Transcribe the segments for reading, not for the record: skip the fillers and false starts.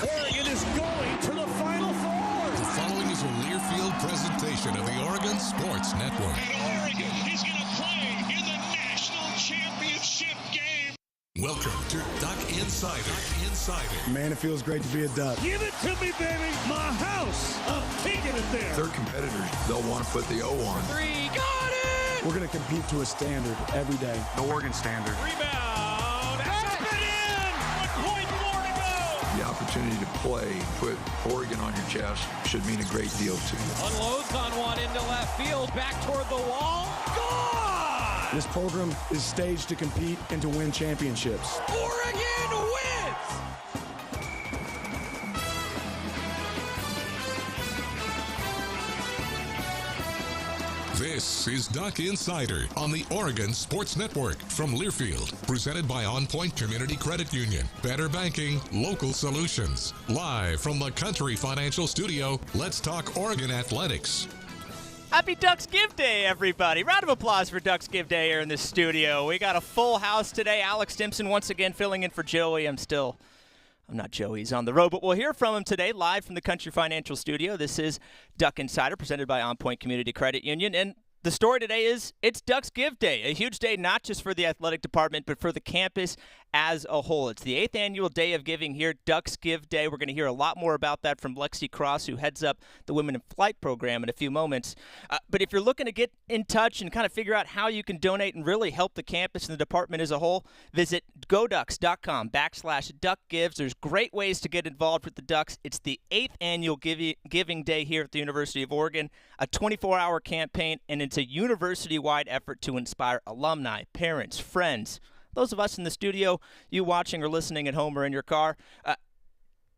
Oregon is going to the Final Four. The following is a Learfield presentation of the Oregon Sports Network. And Oregon is going to play in the national championship game. Welcome to Duck Insider. Man, it feels great to be a Duck. Give it to me, baby. My house. I'm taking it there. Their competitors, they'll want to put the O on. Three, got it! We're going to compete to a standard every day. The Oregon standard. Rebound, up and in! 1 point more to go! The opportunity to play, put Oregon on your chest, should mean a great deal to you. Unloads on one into left field, back toward the wall. Gone! This program is staged to compete and to win championships. Oregon wins! This is Duck Insider on the Oregon Sports Network from Learfield, presented by OnPoint Community Credit Union. Better banking, local solutions. Live from the Country Financial Studio, let's talk Oregon athletics. Happy Ducks Give Day, everybody. Round of applause for Ducks Give Day here in the studio. We got a full house today. Alex Stimson once again filling in for Joey. I'm not Joey. He's on the road, but we'll hear from him today live from the Country Financial Studio. This is Duck Insider presented by OnPoint Community Credit Union. And the story today is it's Ducks Give Day, a huge day not just for the athletic department, but for the campus as a whole. It's the 8th annual day of giving here, Ducks Give Day. We're going to hear a lot more about that from Lexi Cross, who heads up the Women in Flight program in a few moments. But if you're looking to get in touch and kind of figure out how you can donate and really help the campus and the department as a whole, visit goducks.com/duckgives. There's great ways to get involved with the Ducks. It's the 8th annual giving day here at the University of Oregon, a 24-hour campaign, and it's a university-wide effort to inspire alumni, parents, friends, those of us in the studio, you watching or listening at home or in your car,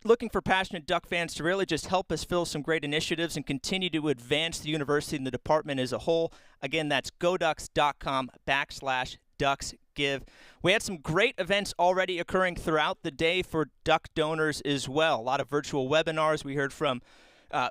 looking for passionate Duck fans to really just help us fill some great initiatives and continue to advance the university and the department as a whole. Again, that's goducks.com/ducksgive. We had some great events already occurring throughout the day for Duck donors as well. A lot of virtual webinars. We heard from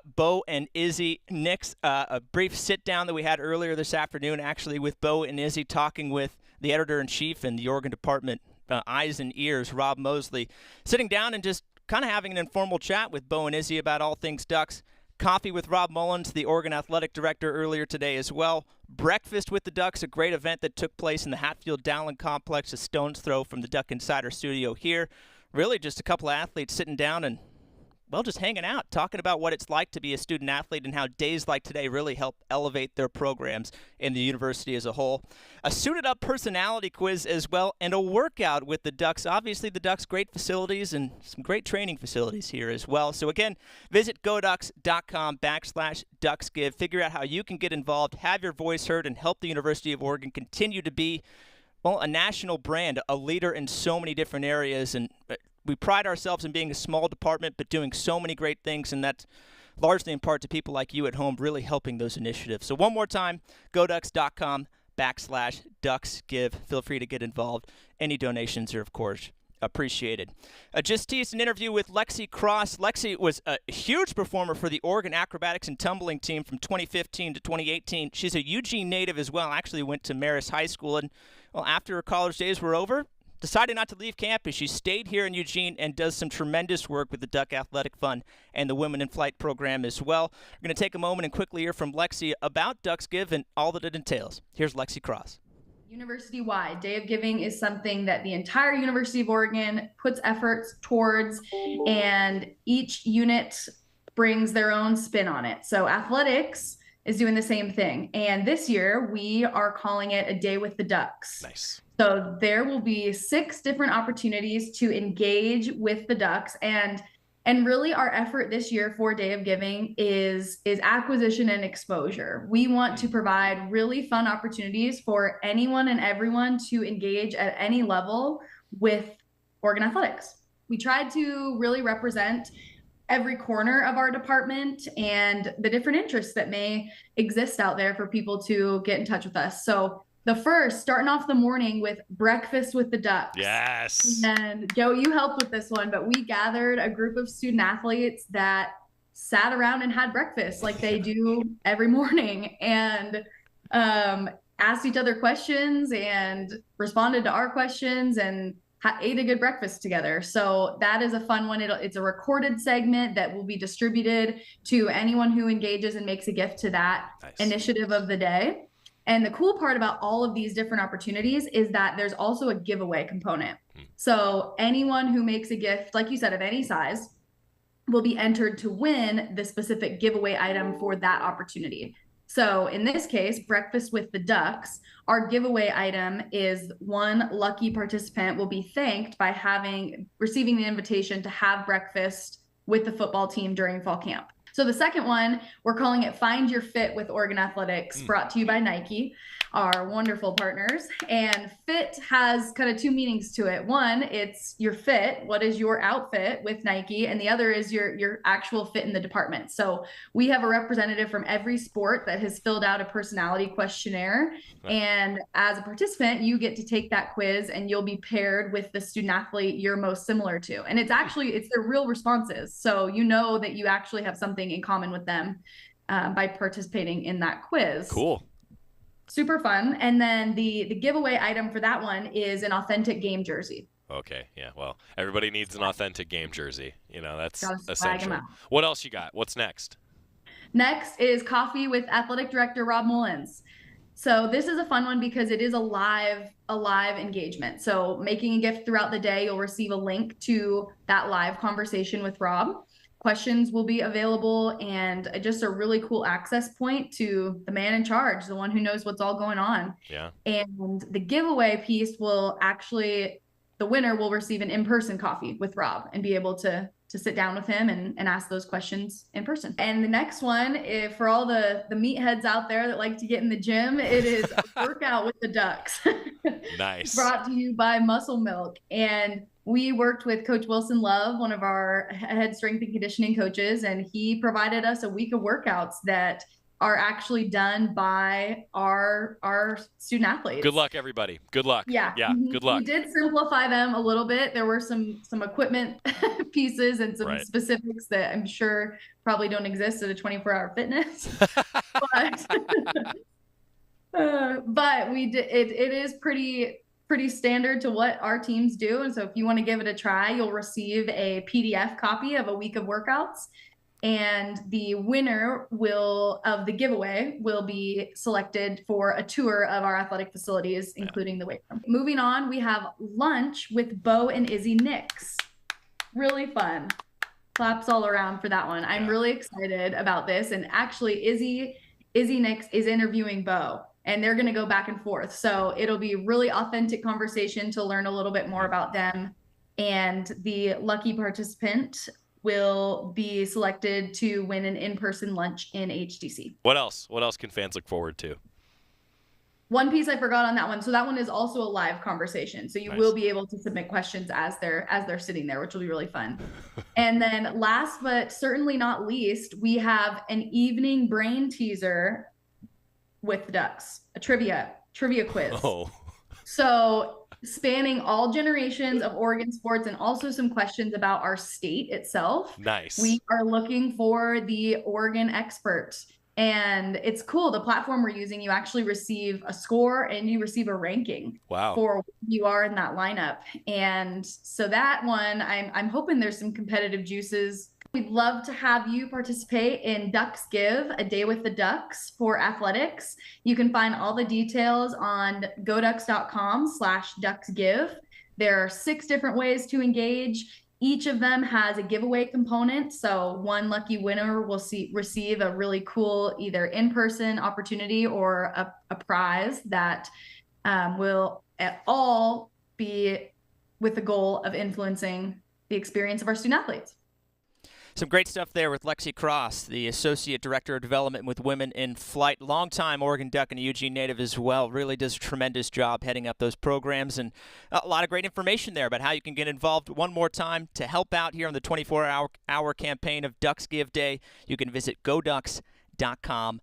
Bo and Izzy. Nick's a brief sit-down that we had earlier this afternoon, actually, with Bo and Izzy talking with the editor-in-chief and the Oregon Department eyes and ears, Rob Mosley, sitting down and just kind of having an informal chat with Bo and Izzy about all things Ducks. Coffee with Rob Mullins, the Oregon Athletic Director, earlier today as well. Breakfast with the Ducks, a great event that took place in the Hatfield-Dowling Complex, a stone's throw from the Duck Insider studio here. Really just a couple of athletes sitting down and, well, just hanging out, talking about what it's like to be a student athlete and how days like today really help elevate their programs in the university as a whole. A suited-up personality quiz as well, and a workout with the Ducks. Obviously, the Ducks' great facilities and some great training facilities here as well. So, again, visit goducks.com/ducksgive. Figure out how you can get involved, have your voice heard, and help the University of Oregon continue to be, well, a national brand, a leader in so many different areas. And we pride ourselves in being a small department, but doing so many great things, and that's largely in part to people like you at home really helping those initiatives. So one more time, goducks.com/ducksgive. Feel free to get involved. Any donations are, of course, appreciated. Just teased an interview with Lexi Cross. Lexi was a huge performer for the Oregon acrobatics and tumbling team from 2015 to 2018. She's a Eugene native as well, actually went to Marist High School, and, well, after her college days were over, decided not to leave campus. She stayed here in Eugene and does some tremendous work with the Duck Athletic Fund and the Women in Flight program as well. We're going to take a moment and quickly hear from Lexi about Ducks Give and all that it entails. Here's Lexi Cross. University-wide, Day of Giving is something that the entire University of Oregon puts efforts towards, and each unit brings their own spin on it. So athletics is doing the same thing. And this year, we are calling it A Day with the Ducks. Nice. So there will be 6 different opportunities to engage with the Ducks, and really our effort this year for Day of Giving is acquisition and exposure. We want to provide really fun opportunities for anyone and everyone to engage at any level with Oregon athletics. We tried to really represent every corner of our department and the different interests that may exist out there for people to get in touch with us. So the first, starting off the morning with breakfast with the Ducks. Yes. And Joe, you helped with this one, but we gathered a group of student athletes that sat around and had breakfast like they do every morning, and asked each other questions and responded to our questions. And ate a good breakfast together. So that is a fun one. It's a recorded segment that will be distributed to anyone who engages and makes a gift to that initiative of the day. And the cool part about all of these different opportunities is that there's also a giveaway component. So anyone who makes a gift, like you said, of any size, will be entered to win the specific giveaway item for that opportunity. So in this case, Breakfast with the Ducks, our giveaway item is one lucky participant will be thanked by receiving the invitation to have breakfast with the football team during fall camp. So the second one, we're calling it Find Your Fit with Oregon Athletics, brought to you by Nike, our wonderful partners. And fit has kind of two meanings to it. One, it's your fit. What is your outfit with Nike? And the other is your actual fit in the department. So we have a representative from every sport that has filled out a personality questionnaire. And as a participant, you get to take that quiz and you'll be paired with the student athlete you're most similar to. And it's their real responses. So you know that you actually have something in common with them by participating in that quiz. Cool. Super fun. And then the giveaway item for that one is an authentic game jersey. Okay. Yeah. Well, everybody needs an authentic game jersey. That's Gotta swag 'em essential. out. What else you got? What's next? Next is Coffee with Athletic Director Rob Mullins. So this is a fun one because it is a live engagement. So making a gift throughout the day, you'll receive a link to that live conversation with Rob. Questions will be available and just a really cool access point to the man in charge, the one who knows what's all going on. Yeah. And the giveaway piece the winner will receive an in-person coffee with Rob and be able to sit down with him and ask those questions in person. And the next one, for all the meatheads out there that like to get in the gym, it is a Workout with the Ducks. Nice. Brought to you by Muscle Milk. And we worked with Coach Wilson Love, one of our head strength and conditioning coaches, and he provided us a week of workouts that are actually done by our student athletes. Good luck, everybody. Good luck. Yeah. Good luck. We did simplify them a little bit. There were some equipment pieces and some specifics that I'm sure probably don't exist at a 24-hour fitness. But we did it is pretty standard to what our teams do. And so if you want to give it a try, you'll receive a PDF copy of a week of workouts. And the winner of the giveaway will be selected for a tour of our athletic facilities, including the weight room. Moving on, we have lunch with Bo and Izzy Nix. Really fun. Claps all around for that one. I'm really excited about this. And actually, Izzy Nix is interviewing Bo, and they're going to go back and forth. So it'll be really authentic conversation to learn a little bit more about them. And the lucky participant will be selected to win an in-person lunch in HDC. What else? What else can fans look forward to? One piece I forgot on that one. So that one is also a live conversation. So you will be able to submit questions as they're sitting there, which will be really fun. And then last but certainly not least, we have an evening brain teaser with the Ducks, a trivia quiz. Oh. So spanning all generations of Oregon sports and also some questions about our state itself. Nice. We are looking for the Oregon expert. And it's cool. The platform we're using, you actually receive a score and you receive a ranking for where you are in that lineup. And so that one, I'm hoping there's some competitive juices. We'd love to have you participate in Ducks Give, a day with the Ducks for athletics. You can find all the details on goducks.com/ducksgive. There are 6 different ways to engage. Each of them has a giveaway component. So one lucky winner will receive a really cool either in-person opportunity or a prize that will all be with the goal of influencing the experience of our student athletes. Some great stuff there with Lexi Cross, the Associate Director of Development with Women in Flight, longtime Oregon Duck and a Eugene native as well. Really does a tremendous job heading up those programs, and a lot of great information there about how you can get involved. One more time, to help out here on the 24-hour campaign of Ducks Give Day, you can visit goducks.com/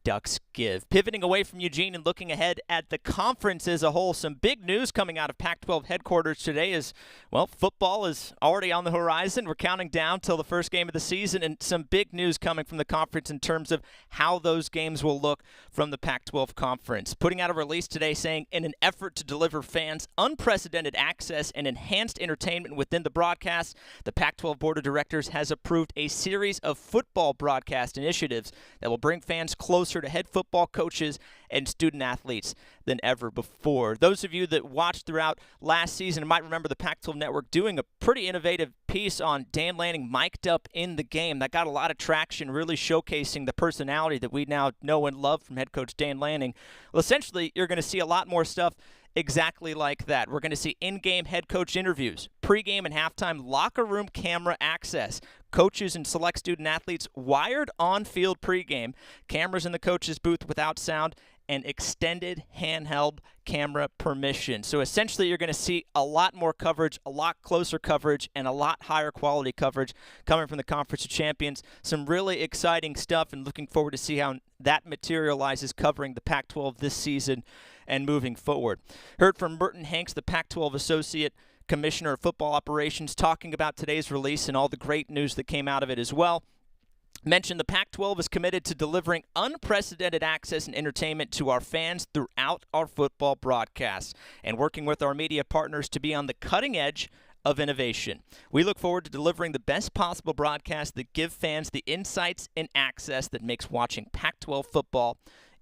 Ducks give. Pivoting away from Eugene and looking ahead at the conference as a whole, some big news coming out of Pac-12 headquarters today is, well, football is already on the horizon. We're counting down till the first game of the season, and some big news coming from the conference in terms of how those games will look from the Pac-12 conference. Putting out a release today saying, in an effort to deliver fans unprecedented access and enhanced entertainment within the broadcast, the Pac-12 Board of Directors has approved a series of football broadcast initiatives that will bring fans closer to head football coaches and student athletes than ever before. Those of you that watched throughout last season might remember the Pac-12 Network doing a pretty innovative piece on Dan Lanning mic'd up in the game. That got a lot of traction, really showcasing the personality that we now know and love from head coach Dan Lanning. Well, essentially, you're going to see a lot more stuff exactly like that. We're going to see in-game head coach interviews, pregame and halftime locker room camera access, coaches and select student athletes wired on-field pregame, cameras in the coach's booth without sound, and extended handheld camera permission. So essentially you're going to see a lot more coverage, a lot closer coverage, and a lot higher quality coverage coming from the Conference of Champions. Some really exciting stuff, and looking forward to see how that materializes covering the Pac-12 this season and moving forward. Heard from Merton Hanks, the Pac-12 Associate Commissioner of Football Operations, talking about today's release and all the great news that came out of it as well. Mentioned the Pac-12 is committed to delivering unprecedented access and entertainment to our fans throughout our football broadcasts and working with our media partners to be on the cutting edge of innovation. We look forward to delivering the best possible broadcasts that give fans the insights and access that makes watching Pac-12 football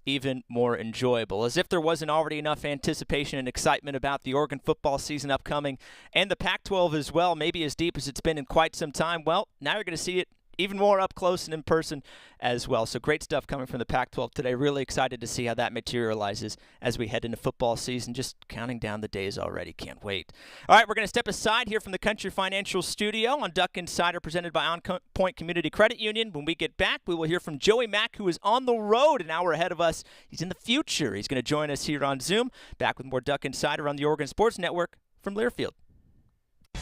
even more enjoyable. As if there wasn't already enough anticipation and excitement about the Oregon football season upcoming and the Pac-12 as well, maybe as deep as it's been in quite some time, well, now you're going to see it even more up close and in person as well. So great stuff coming from the Pac-12 today. Really excited to see how that materializes as we head into football season. Just counting down the days already. Can't wait. All right, we're going to step aside here from the Country Financial Studio on Duck Insider, presented by OnPoint Community Credit Union. When we get back, we will hear from Joey Mack, who is on the road an hour ahead of us. He's in the future. He's going to join us here on Zoom. Back with more Duck Insider on the Oregon Sports Network from Learfield.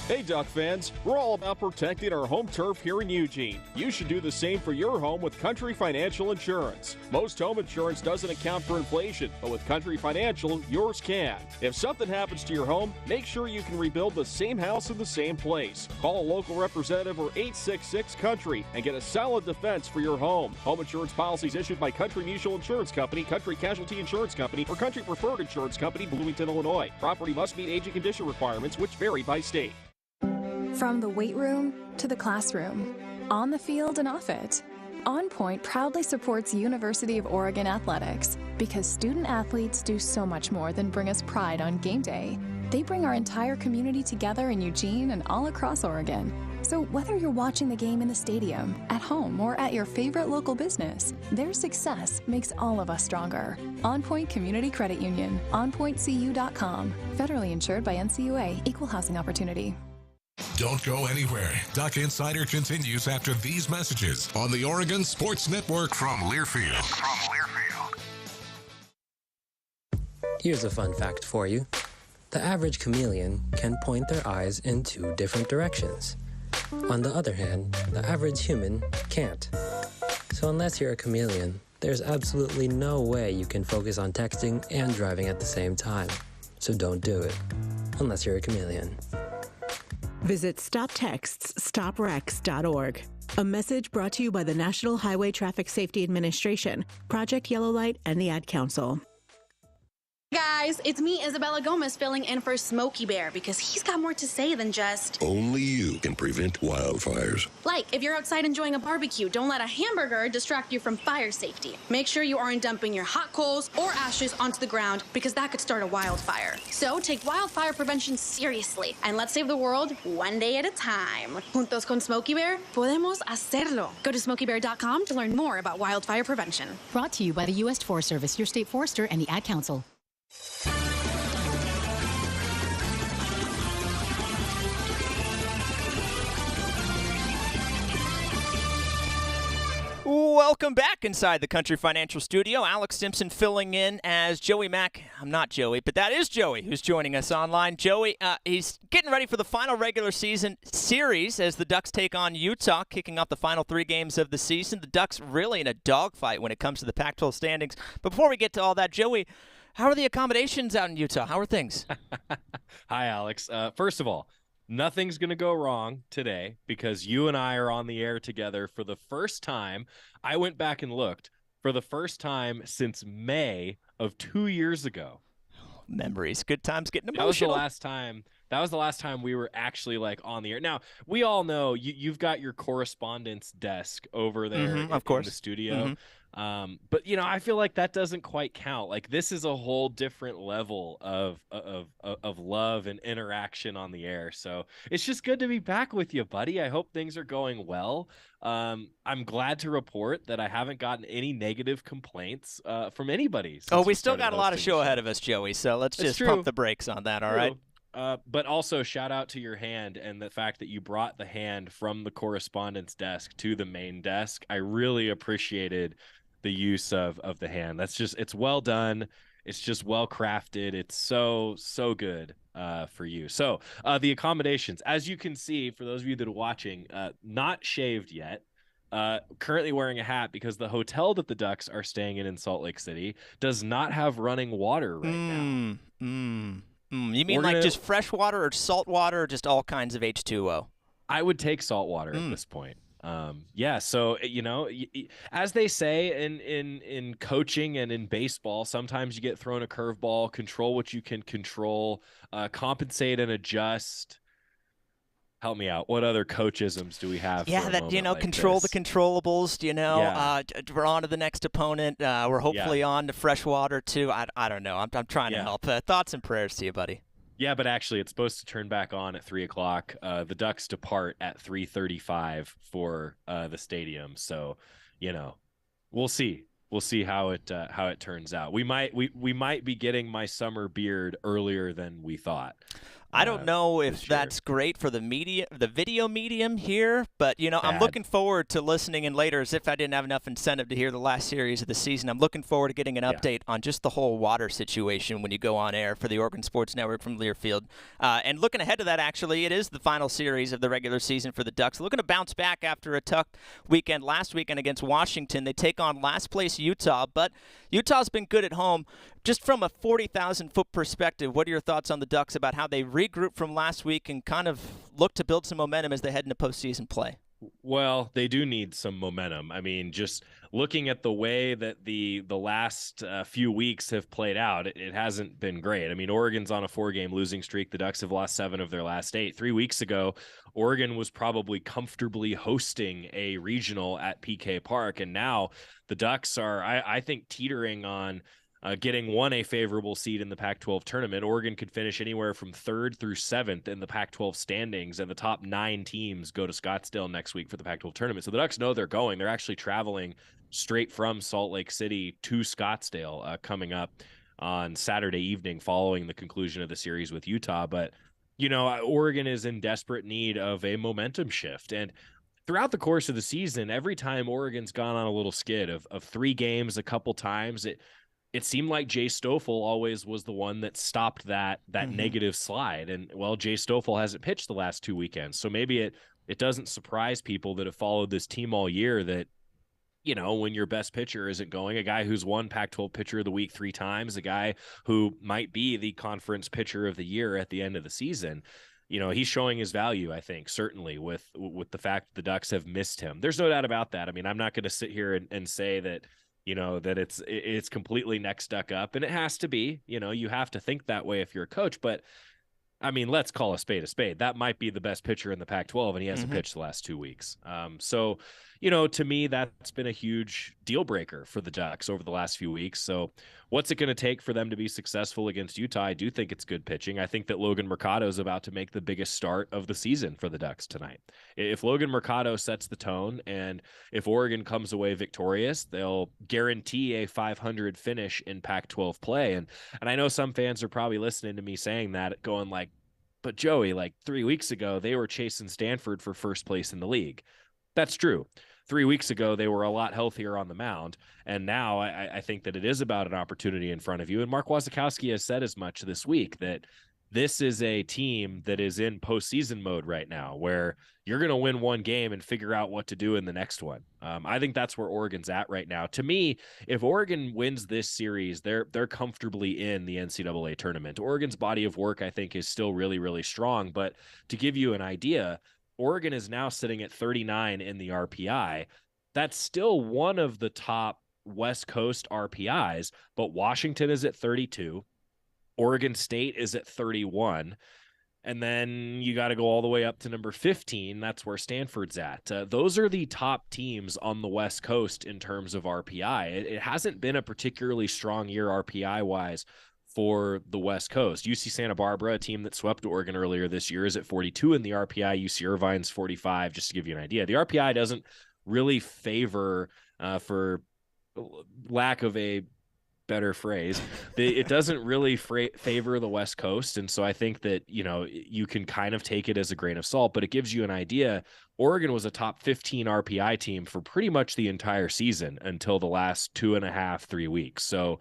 Hey Duck fans, we're all about protecting our home turf here in Eugene. You should do the same for your home with Country Financial Insurance. Most home insurance doesn't account for inflation, but with Country Financial, yours can. If something happens to your home, make sure you can rebuild the same house in the same place. Call a local representative or 866-COUNTRY and get a solid defense for your home. Home insurance policies issued by Country Mutual Insurance Company, Country Casualty Insurance Company, or Country Preferred Insurance Company, Bloomington, Illinois. Property must meet age and condition requirements, which vary by state. From the weight room to the classroom, on the field and off it, OnPoint proudly supports University of Oregon athletics because student athletes do so much more than bring us pride on game day. They bring our entire community together in Eugene and all across Oregon. So whether you're watching the game in the stadium, at home, or at your favorite local business, their success makes all of us stronger. OnPoint Community Credit Union, onpointcu.com. Federally insured by NCUA, Equal Housing Opportunity. Don't go anywhere. Duck Insider continues after these messages on the Oregon Sports Network from Learfield. Here's a fun fact for you. The average chameleon can point their eyes in 2 different directions. On the other hand, the average human can't. So unless you're a chameleon, there's absolutely no way you can focus on texting and driving at the same time. So don't do it, unless you're a chameleon. Visit StopTextsStopWrecks.org. A message brought to you by the National Highway Traffic Safety Administration, Project Yellow Light, and the Ad Council. Guys, it's me, Isabella Gomez, filling in for Smokey Bear because he's got more to say than just... Only you can prevent wildfires. Like, if you're outside enjoying a barbecue, don't let a hamburger distract you from fire safety. Make sure you aren't dumping your hot coals or ashes onto the ground because that could start a wildfire. So take wildfire prevention seriously and let's save the world one day at a time. Juntos con Smokey Bear, podemos hacerlo. Go to smokeybear.com to learn more about wildfire prevention. Brought to you by the U.S. Forest Service, your state forester, and the Ad Council. Welcome back inside the Country Financial Studio. Alex Stimson filling in as Joey Mack. I'm not Joey, but that is Joey who's joining us online. Joey, he's getting ready for the final regular season series as the Ducks take on Utah, kicking off the final 3 games of the season. The Ducks really in a dogfight when it comes to the Pac-12 standings. But before we get to all that, Joey, how are the accommodations out in Utah? How are things? Hi, Alex. First of all, nothing's going to go wrong today because you and I are on the air together for the first time. I went back and looked for the first time since May of 2 years ago. Memories. Good times getting emotional. That was the last time we were actually like on the air. Now, we all know you've got your correspondence desk over there in the studio. But I feel like that doesn't quite count. Like, this is a whole different level of love and interaction on the air. So it's just good to be back with you, buddy. I hope things are going well. I'm glad to report that I haven't gotten any negative complaints from anybody. We still got a lot of show ahead of us, Joey. So let's just pump the brakes on that. All right. But also shout out to your hand and the fact that you brought the hand from the correspondence desk to the main desk. I really appreciated the use of the hand. It's well done. It's just well crafted. It's so good for you. So the accommodations, as you can see, for those of you that are watching, not shaved yet. Currently wearing a hat because the hotel that the Ducks are staying in Salt Lake City does not have running water right now. You mean just fresh water or salt water or just all kinds of H2O? I would take salt water at this point. So as they say in coaching and in baseball, sometimes you get thrown a curveball. Control what you can control, compensate and adjust. Help me out. What other coachisms do we have? Control the controllables. We're on to the next opponent. We're hopefully on to fresh water too. I don't know. I'm trying to help. Thoughts and prayers to you, buddy. Yeah, but actually, it's supposed to turn back on at 3:00. The Ducks depart at 3:35 for the stadium. So, we'll see. We'll see how it turns out. We might be getting my summer beard earlier than we thought. I don't know if that's great for the video medium here, but I'm looking forward to listening in later. As if I didn't have enough incentive to hear the last series of the season, I'm looking forward to getting an update on just the whole water situation when you go on air for the Oregon Sports Network from Learfield. And looking ahead to that, actually, it is the final series of the regular season for the Ducks. Looking to bounce back after a tough weekend last weekend against Washington. They take on last place Utah, but Utah's been good at home. Just from a 40,000-foot perspective, what are your thoughts on the Ducks about how they regroup from last week and kind of look to build some momentum as they head into postseason play? Well, they do need some momentum. I mean, just looking at the way that the last few weeks have played out, it hasn't been great. I mean, Oregon's on a 4-game losing streak. The Ducks have lost 7 of their last 8. 3 weeks ago, Oregon was probably comfortably hosting a regional at PK Park, and now the Ducks are, I think, teetering on getting a favorable seed in the Pac-12 tournament. Oregon could finish anywhere from 3rd through 7th in the Pac-12 standings, and the top 9 teams go to Scottsdale next week for the Pac-12 tournament. So the Ducks know they're going. They're actually traveling straight from Salt Lake City to Scottsdale coming up on Saturday evening following the conclusion of the series with Utah. But, Oregon is in desperate need of a momentum shift. And throughout the course of the season, every time Oregon's gone on a little skid of 3 games a couple times, it seemed like Jay Stoffel always was the one that stopped that negative slide. And, well, Jay Stoffel hasn't pitched the last 2 weekends. So maybe it doesn't surprise people that have followed this team all year that, when your best pitcher isn't going, a guy who's won Pac-12 Pitcher of the Week 3 times, a guy who might be the conference pitcher of the year at the end of the season, he's showing his value, I think, certainly with the fact that the Ducks have missed him. There's no doubt about that. I mean, I'm not going to sit here and say that, that it's completely neck stuck up, and it has to be. You have to think that way if you're a coach, but I mean, let's call a spade a spade. That might be the best pitcher in the Pac-12, and he hasn't pitched the last 2 weeks. So, to me, that's been a huge deal breaker for the Ducks over the last few weeks. So what's it going to take for them to be successful against Utah? I do think it's good pitching. I think that Logan Mercado is about to make the biggest start of the season for the Ducks tonight. If Logan Mercado sets the tone, and if Oregon comes away victorious, they'll guarantee a 500 finish in Pac-12 play. And I know some fans are probably listening to me saying that, going like, but Joey, like 3 weeks ago, they were chasing Stanford for first place in the league. That's true. 3 weeks ago, they were a lot healthier on the mound. And now I think that it is about an opportunity in front of you. And Mark Wasikowski has said as much this week, that this is a team that is in postseason mode right now, where you're going to win one game and figure out what to do in the next one. I think that's where Oregon's at right now. To me, if Oregon wins this series, they're comfortably in the NCAA tournament. Oregon's body of work, I think, is still really, really strong. But to give you an idea, Oregon is now sitting at 39 in the RPI. That's still one of the top West Coast RPIs, but Washington is at 32. Oregon State is at 31. And then you got to go all the way up to number 15. That's where Stanford's at. Those are the top teams on the West Coast in terms of RPI. It hasn't been a particularly strong year RPI-wise for the West Coast. UC Santa Barbara, a team that swept Oregon earlier this year, is at 42 in the RPI. UC Irvine's 45, just to give you an idea. The RPI doesn't really favor, for lack of a better phrase, it doesn't really favor the West Coast. And so I think that, you can kind of take it as a grain of salt, but it gives you an idea. Oregon was a top 15 RPI team for pretty much the entire season until the last 2.5-3 weeks. So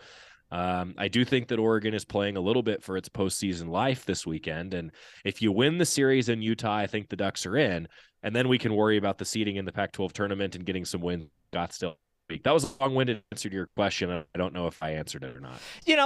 I do think that Oregon is playing a little bit for its postseason life this weekend. And if you win the series in Utah, I think the Ducks are in, and then we can worry about the seeding in the Pac-12 tournament and getting some wins. That was a long-winded answer to your question. I don't know if I answered it or not.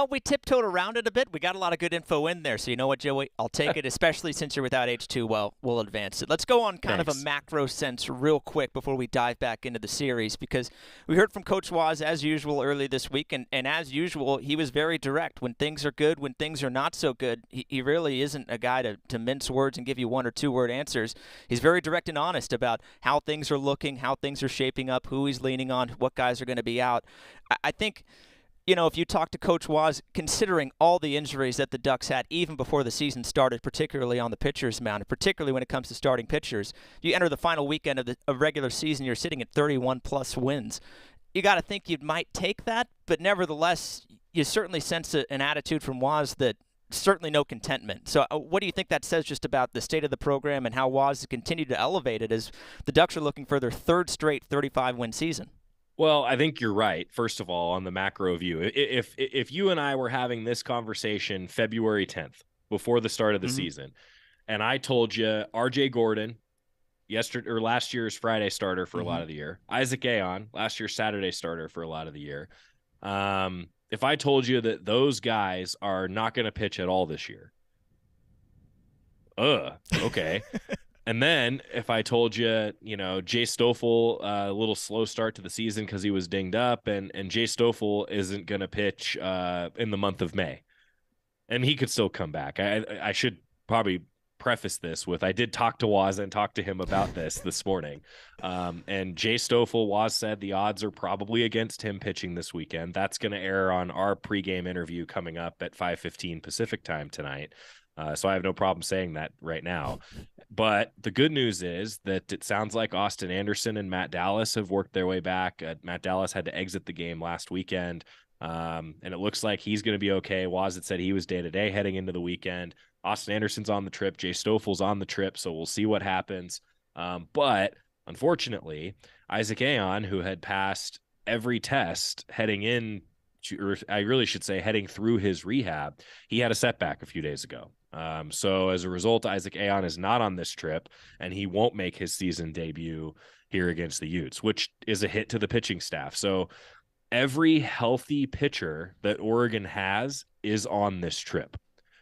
We tiptoed around it a bit. We got a lot of good info in there. So you know what, Joey? I'll take it, especially since you're without H2. Well, we'll advance it. Let's go on kind of a macro sense real quick before we dive back into the series, because we heard from Coach Waz, as usual, early this week. And as usual, he was very direct. When things are good, when things are not so good, he really isn't a guy to mince words and give you 1 or 2 word answers. He's very direct and honest about how things are looking, how things are shaping up, who he's leaning on, what guys are going to be out. I think, if you talk to Coach Waz, considering all the injuries that the Ducks had even before the season started, particularly on the pitcher's mound, particularly when it comes to starting pitchers, you enter the final weekend of the regular season, you're sitting at 31-plus wins. You got to think you might take that, but nevertheless, you certainly sense an attitude from Waz that certainly no contentment. So what do you think that says just about the state of the program and how Waz has continued to elevate it as the Ducks are looking for their 3rd straight 35-win season? Well, I think you're right, first of all, on the macro view. If you and I were having this conversation February 10th, before the start of the season, and I told you R.J. Gordon, last year's Friday starter for a lot of the year, Isaac Aon, last year's Saturday starter for a lot of the year, if I told you that those guys are not going to pitch at all this year, okay. And then if I told you, Jay Stoffel, a little slow start to the season because he was dinged up, and Jay Stoffel isn't going to pitch in the month of May, and he could still come back. I should probably preface this with, I did talk to Waz and talk to him about this morning. And Jay Stoffel, Waz said the odds are probably against him pitching this weekend. That's going to air on our pregame interview coming up at 5:15 Pacific time tonight. So I have no problem saying that right now. But the good news is that it sounds like Austin Anderson and Matt Dallas have worked their way back. Matt Dallas had to exit the game last weekend, and it looks like he's going to be okay. Waz had said he was day-to-day heading into the weekend. Austin Anderson's on the trip. Jay Stoffel's on the trip, so we'll see what happens. But unfortunately, Isaac Aon, who had passed every test heading in, or I really should say heading through his rehab, he had a setback a few days ago. So as a result, Isaac Aon is not on this trip, and he won't make his season debut here against the Utes, which is a hit to the pitching staff. So every healthy pitcher that Oregon has is on this trip.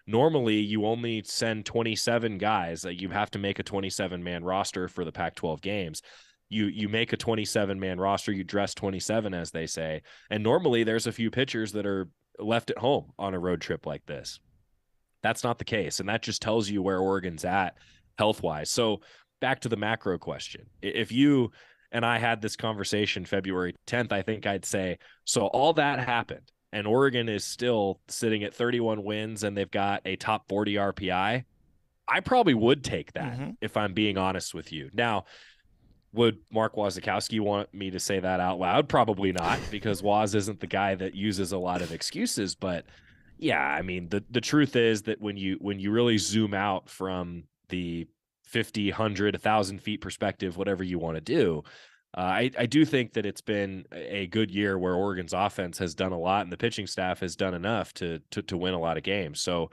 Normally, you only send 27 guys. You have to make a 27-man roster for the Pac-12 games. You make a 27-man roster, you dress 27, as they say, and normally there's a few pitchers that are left at home on a road trip like this. That's not the case, and that just tells you where Oregon's at health-wise. So back to the macro question. If you and I had this conversation February 10th, I think I'd say, so all that happened, and Oregon is still sitting at 31 wins, and they've got a top 40 RPI. I probably would take that, if I'm being honest with you. Now, would Mark Wasikowski want me to say that out loud? Probably not, because Waz isn't the guy that uses a lot of excuses, but yeah, I mean, the truth is that when you really zoom out from the 50, 100, 1,000 feet perspective, whatever you want to do, I do think that it's been a good year where Oregon's offense has done a lot and the pitching staff has done enough to win a lot of games. So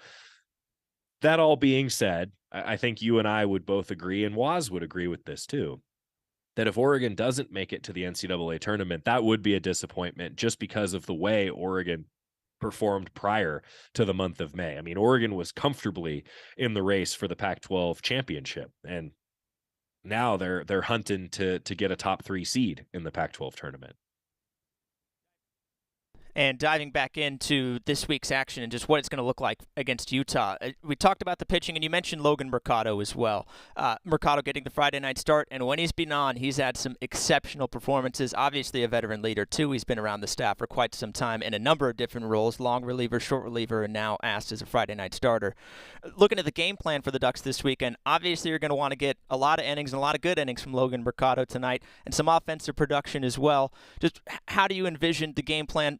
that all being said, I think you and I would both agree, and Waz would agree with this too, that if Oregon doesn't make it to the NCAA tournament, that would be a disappointment just because of the way Oregon performed prior to the month of May. I mean, Oregon was comfortably in the race for the Pac-12 championship, and now they're hunting to get a top 3 seed in the Pac-12 tournament. And diving back into this week's action and just what it's going to look like against Utah. We talked about the pitching, and you mentioned Logan Mercado as well. Mercado getting the Friday night start, and when he's been on, he's had some exceptional performances. Obviously a veteran leader, too. He's been around the staff for quite some time in a number of different roles, long reliever, short reliever, and now asked as a Friday night starter. Looking at the game plan for the Ducks this weekend, obviously you're going to want to get a lot of innings and a lot of good innings from Logan Mercado tonight, and some offensive production as well. Just how do you envision the game plan?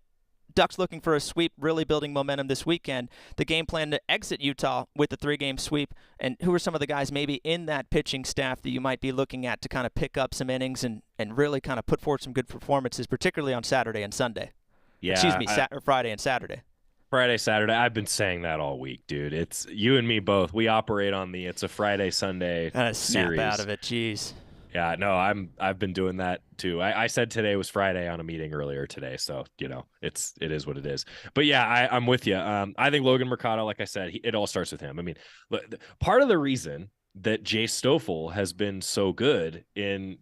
Ducks looking for a sweep, really building momentum this weekend. The game plan to exit Utah with the 3-game sweep, and who are some of the guys maybe in that pitching staff that you might be looking at to kind of pick up some innings and really kind of put forth some good performances, particularly on Saturday and Sunday? Yeah, Excuse me, Friday and Saturday. Friday, Saturday. I've been saying that all week, dude. It's you and me both. We operate on it's a Friday, Sunday snap series. out of it, jeez. Yeah, no, I've been doing that too. I said today was Friday on a meeting earlier today, so it is what it is. But yeah, I'm with you. I think Logan Mercado, like I said, it all starts with him. I mean, part of the reason that Jace Stoffel has been so good in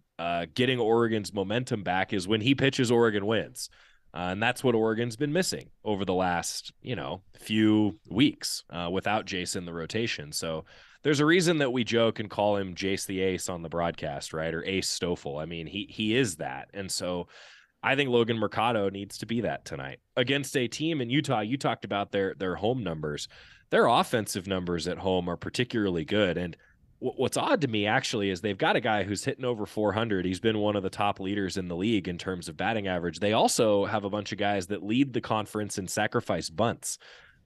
getting Oregon's momentum back is when he pitches, Oregon wins. And that's what Oregon's been missing over the last, few weeks without Jace in the rotation. So there's a reason that we joke and call him Jace the Ace on the broadcast, right? Or Ace Stoffel. I mean, he is that. And so I think Logan Mercado needs to be that tonight against a team in Utah. You talked about their home numbers. Their offensive numbers at home are particularly good. And what's odd to me, actually, is they've got a guy who's hitting over 400. He's been one of the top leaders in the league in terms of batting average. They also have a bunch of guys that lead the conference in sacrifice bunts.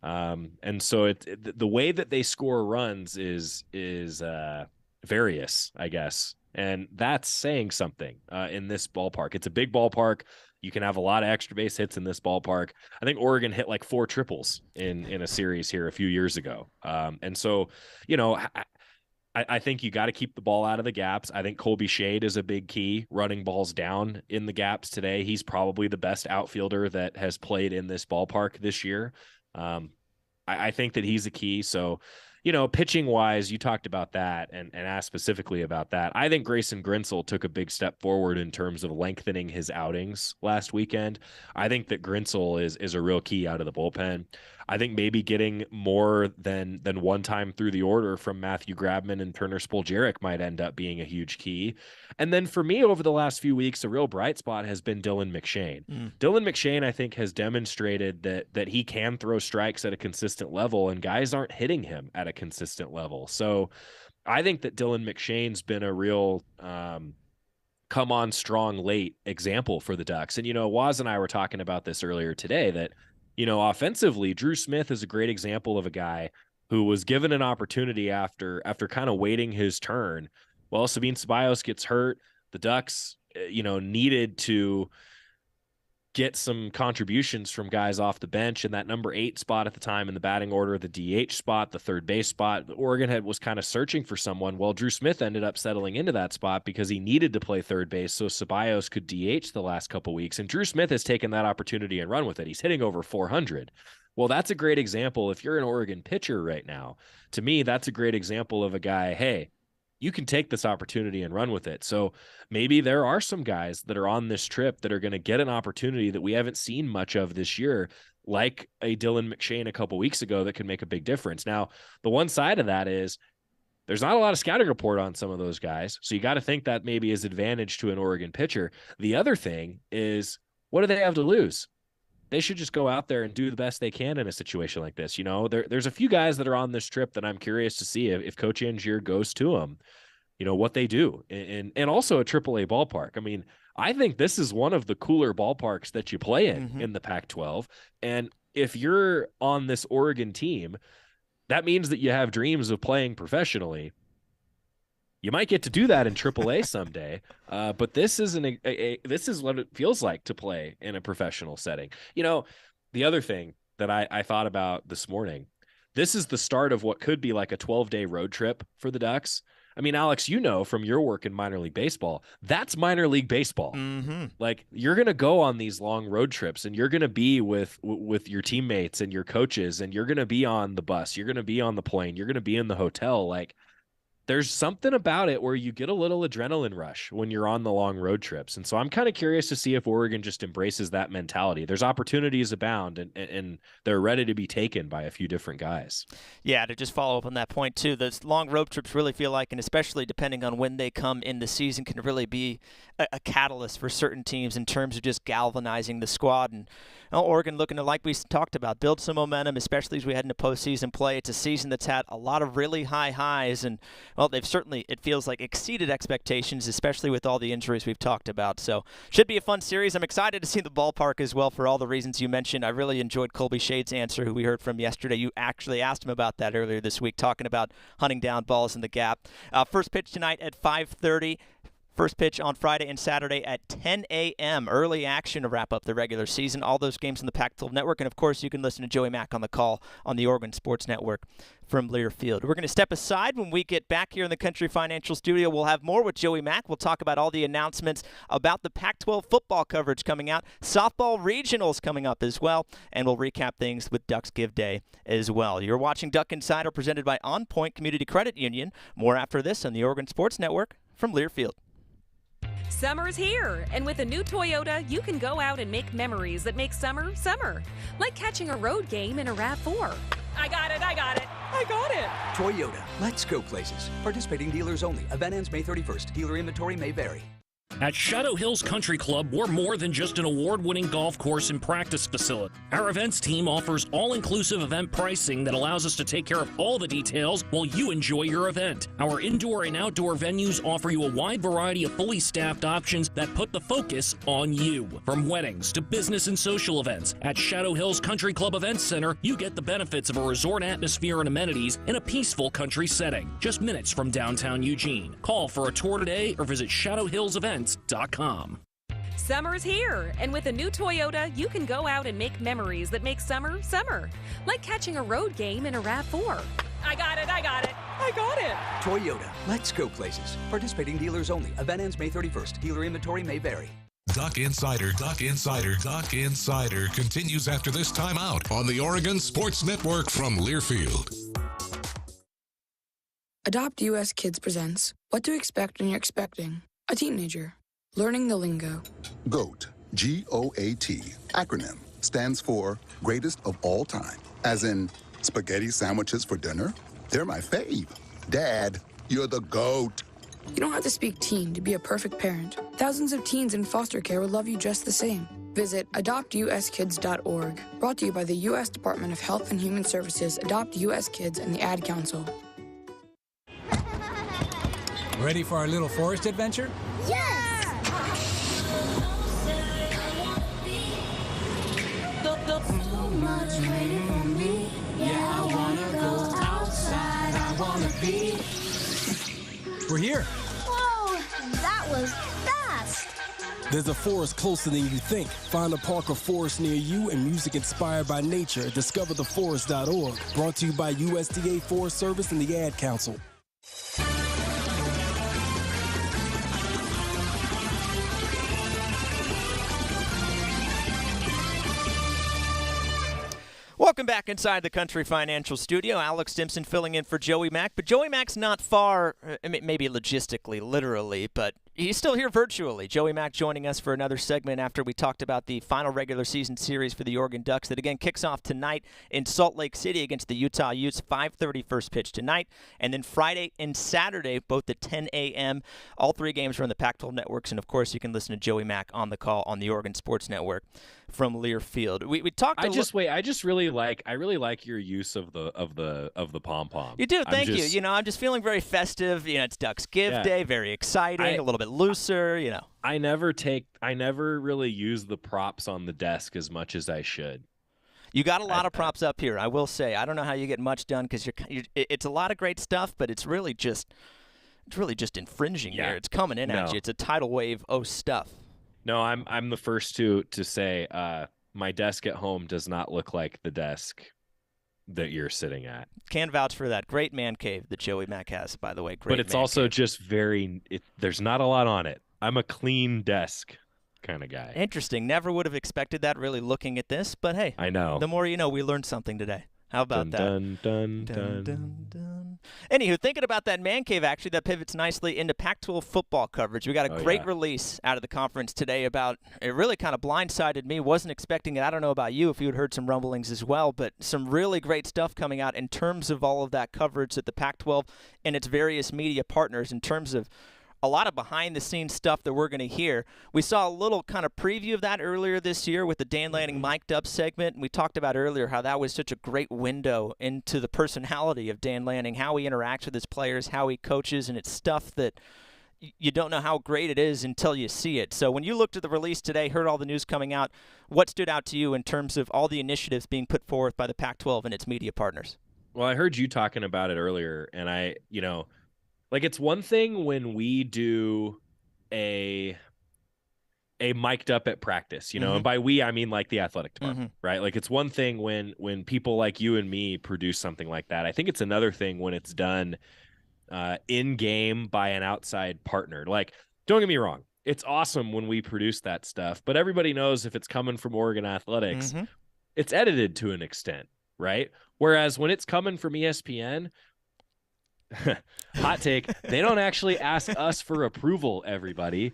And so the way that they score runs is various, I guess. And that's saying something in this ballpark. It's a big ballpark. You can have a lot of extra base hits in this ballpark. I think Oregon hit like 4 triples in a series here a few years ago. And so, I think you got to keep the ball out of the gaps. I think Colby Shade is a big key, running balls down in the gaps today. He's probably the best outfielder that has played in this ballpark this year. I think that he's a key. So, pitching wise, you talked about that and asked specifically about that. I think Grayson Grinsell took a big step forward in terms of lengthening his outings last weekend. I think that Grinsell is a real key out of the bullpen. I think maybe getting more than one time through the order from Matthew Grabman and Turner Spoljaric might end up being a huge key. And then for me, over the last few weeks, a real bright spot has been Dylan McShane. Dylan McShane, I think, has demonstrated that he can throw strikes at a consistent level, and guys aren't hitting him at a consistent level. So I think that Dylan McShane's been a real come on strong late example for the Ducks. And, Waz and I were talking about this earlier today that, offensively, Drew Smith is a great example of a guy who was given an opportunity after kind of waiting his turn. Well, Sabine Ceballos gets hurt. The Ducks, needed to get some contributions from guys off the bench, and that number 8 spot at the time in the batting order, the DH spot, the third base spot, Oregon was kind of searching for someone. Well, Drew Smith ended up settling into that spot because he needed to play third base so Ceballos could DH the last couple weeks, and Drew Smith has taken that opportunity and run with it. He's hitting over 400. Well, that's a great example. If you're an Oregon pitcher right now, to me, that's a great example of a guy, hey, you can take this opportunity and run with it. So maybe there are some guys that are on this trip that are going to get an opportunity that we haven't seen much of this year, like a Dylan McShane a couple weeks ago, that can make a big difference. Now, the one side of that is there's not a lot of scouting report on some of those guys. So you got to think that maybe is advantage to an Oregon pitcher. The other thing is, what do they have to lose? They should just go out there and do the best they can in a situation like this. There's a few guys that are on this trip that I'm curious to see if Coach Angier goes to them, what they do. And also a AAA ballpark. I mean, I think this is one of the cooler ballparks that you play in the Pac-12. And if you're on this Oregon team, that means that you have dreams of playing professionally. You might get to do that in AAA someday, but this is this is what it feels like to play in a professional setting. You know, the other thing that I thought about this morning, this is the start of what could be like a 12-day road trip for the Ducks. I mean, Alex, you know from your work in minor league baseball, that's minor league baseball. Mm-hmm. Like, you're going to go on these long road trips, and you're going to be with your teammates and your coaches, and you're going to be on the bus, you're going to be on the plane, you're going to be in the hotel. Like, there's something about it where you get a little adrenaline rush when you're on the long road trips. And so I'm kind of curious to see if Oregon just embraces that mentality. There's opportunities abound, and they're ready to be taken by a few different guys. Yeah, to just follow up on that point, too, those long road trips really feel like, and especially depending on when they come in the season, can really be a catalyst for certain teams in terms of just galvanizing the squad. And Oregon looking to, like we talked about, build some momentum, especially as we head into postseason play. It's a season that's had a lot of really high highs, and, well, they've certainly, it feels like, exceeded expectations, especially with all the injuries we've talked about. So should be a fun series. I'm excited to see the ballpark as well for all the reasons you mentioned. I really enjoyed Colby Shade's answer, who we heard from yesterday. You actually asked him about that earlier this week, talking about hunting down balls in the gap. First pitch tonight at 5:30. First pitch on Friday and Saturday at 10 a.m. Early action to wrap up the regular season. All those games on the Pac-12 Network. And, of course, you can listen to Joey Mack on the call on the Oregon Sports Network from Learfield. We're going to step aside. When we get back here in the Country Financial Studio, we'll have more with Joey Mack. We'll talk about all the announcements about the Pac-12 football coverage coming out. Softball regionals coming up as well. And we'll recap things with Ducks Give Day as well. You're watching Duck Insider, presented by OnPoint Community Credit Union. More after this on the Oregon Sports Network from Learfield. Summer's here, and with a new Toyota, you can go out and make memories that make summer, summer. Like catching a road game in a RAV4. I got it. Toyota, let's go places. Participating dealers only. Event ends May 31st. Dealer inventory may vary. At Shadow Hills Country Club, we're more than just an award-winning golf course and practice facility. Our events team offers all-inclusive event pricing that allows us to take care of all the details while you enjoy your event. Our indoor and outdoor venues offer you a wide variety of fully staffed options that put the focus on you. From weddings to business and social events, at Shadow Hills Country Club Events Center, you get the benefits of a resort atmosphere and amenities in a peaceful country setting, just minutes from downtown Eugene. Call for a tour today or visit shadowhillsevents.com. Summer's here, and with a new Toyota, you can go out and make memories that make summer, summer. Like catching a road game in a RAV4. I got it. Toyota, let's go places. Participating dealers only. Event ends May 31st. Dealer inventory may vary. Duck Insider continues after this timeout on the Oregon Sports Network from Learfield. Adopt US Kids presents What to Expect When You're Expecting a Teenager. Learning the lingo. GOAT, G-O-A-T, acronym, stands for Greatest of All Time. As in, spaghetti sandwiches for dinner? They're my fave. Dad, you're the GOAT. You don't have to speak teen to be a perfect parent. Thousands of teens in foster care would love you just the same. Visit adoptuskids.org. Brought to you by the U.S. Department of Health and Human Services, Adopt U.S. Kids, and the Ad Council. Ready for our little forest adventure? Yes! So much waiting for me. Yeah, I wanna go outside. I wanna be. We're here. Whoa, that was fast. There's a forest closer than you think. Find a park or forest near you and music inspired by nature at discovertheforest.org. Brought to you by USDA Forest Service and the Ad Council. Welcome back inside the Country Financial Studio. Alex Stimson filling in for Joey Mack. But Joey Mack's not far, maybe logistically, literally, but he's still here virtually. Joey Mack joining us for another segment after we talked about the final regular season series for the Oregon Ducks that, again, kicks off tonight in Salt Lake City against the Utah Utes, 5:30 first pitch tonight. And then Friday and Saturday, both at 10 a.m. All three games are on the Pac-12 networks. And, of course, you can listen to Joey Mack on the call on the Oregon Sports Network from Learfield. We talked. I really like your use of the pom pom. You do, thank you. You know, I'm just feeling very festive. You know, it's Ducks Give Day, very exciting, a little bit looser. You know, I never really use the props on the desk as much as I should. You got a lot of props up here, I will say. I don't know how you get much done because it's a lot of great stuff, but it's really just it's really just infringing Yeah. here. It's coming in at No. you. It's a tidal wave of stuff. No, I'm the first to say my desk at home does not look like the desk that you're sitting at. Can vouch for that. Great man cave that Joey Mack has, by the way. Great. But it's man also cave. just there's not a lot on it. I'm a clean desk kind of guy. Interesting. Never would have expected that really looking at this, but hey. I know. The more you know, we learned something today. How about that? Dun, dun, Dun, dun. dun, dun. Anywho, thinking about that man cave, actually, that pivots nicely into Pac-12 football coverage. We got a great release out of the conference today about it. Really kind of blindsided me. Wasn't expecting it. I don't know about you if you had heard some rumblings as well, but some really great stuff coming out in terms of all of that coverage that the Pac-12 and its various media partners in terms of a lot of behind-the-scenes stuff that we're going to hear. We saw a little kind of preview of that earlier this year with the Dan Lanning mic'd up segment, and we talked about earlier how that was such a great window into the personality of Dan Lanning, how he interacts with his players, how he coaches, and it's stuff that you don't know how great it is until you see it. So when you looked at the release today, heard all the news coming out, what stood out to you in terms of all the initiatives being put forth by the Pac-12 and its media partners? Well, I heard you talking about it earlier, and like it's one thing when we do a mic'd up at practice, and by we I mean like the athletic department, right? Like it's one thing when people like you and me produce something like that. I think it's another thing when it's done in game by an outside partner. Like, don't get me wrong, it's awesome when we produce that stuff, but everybody knows if it's coming from Oregon Athletics, it's edited to an extent, right? Whereas when it's coming from ESPN, hot take, they don't actually ask us for approval, everybody.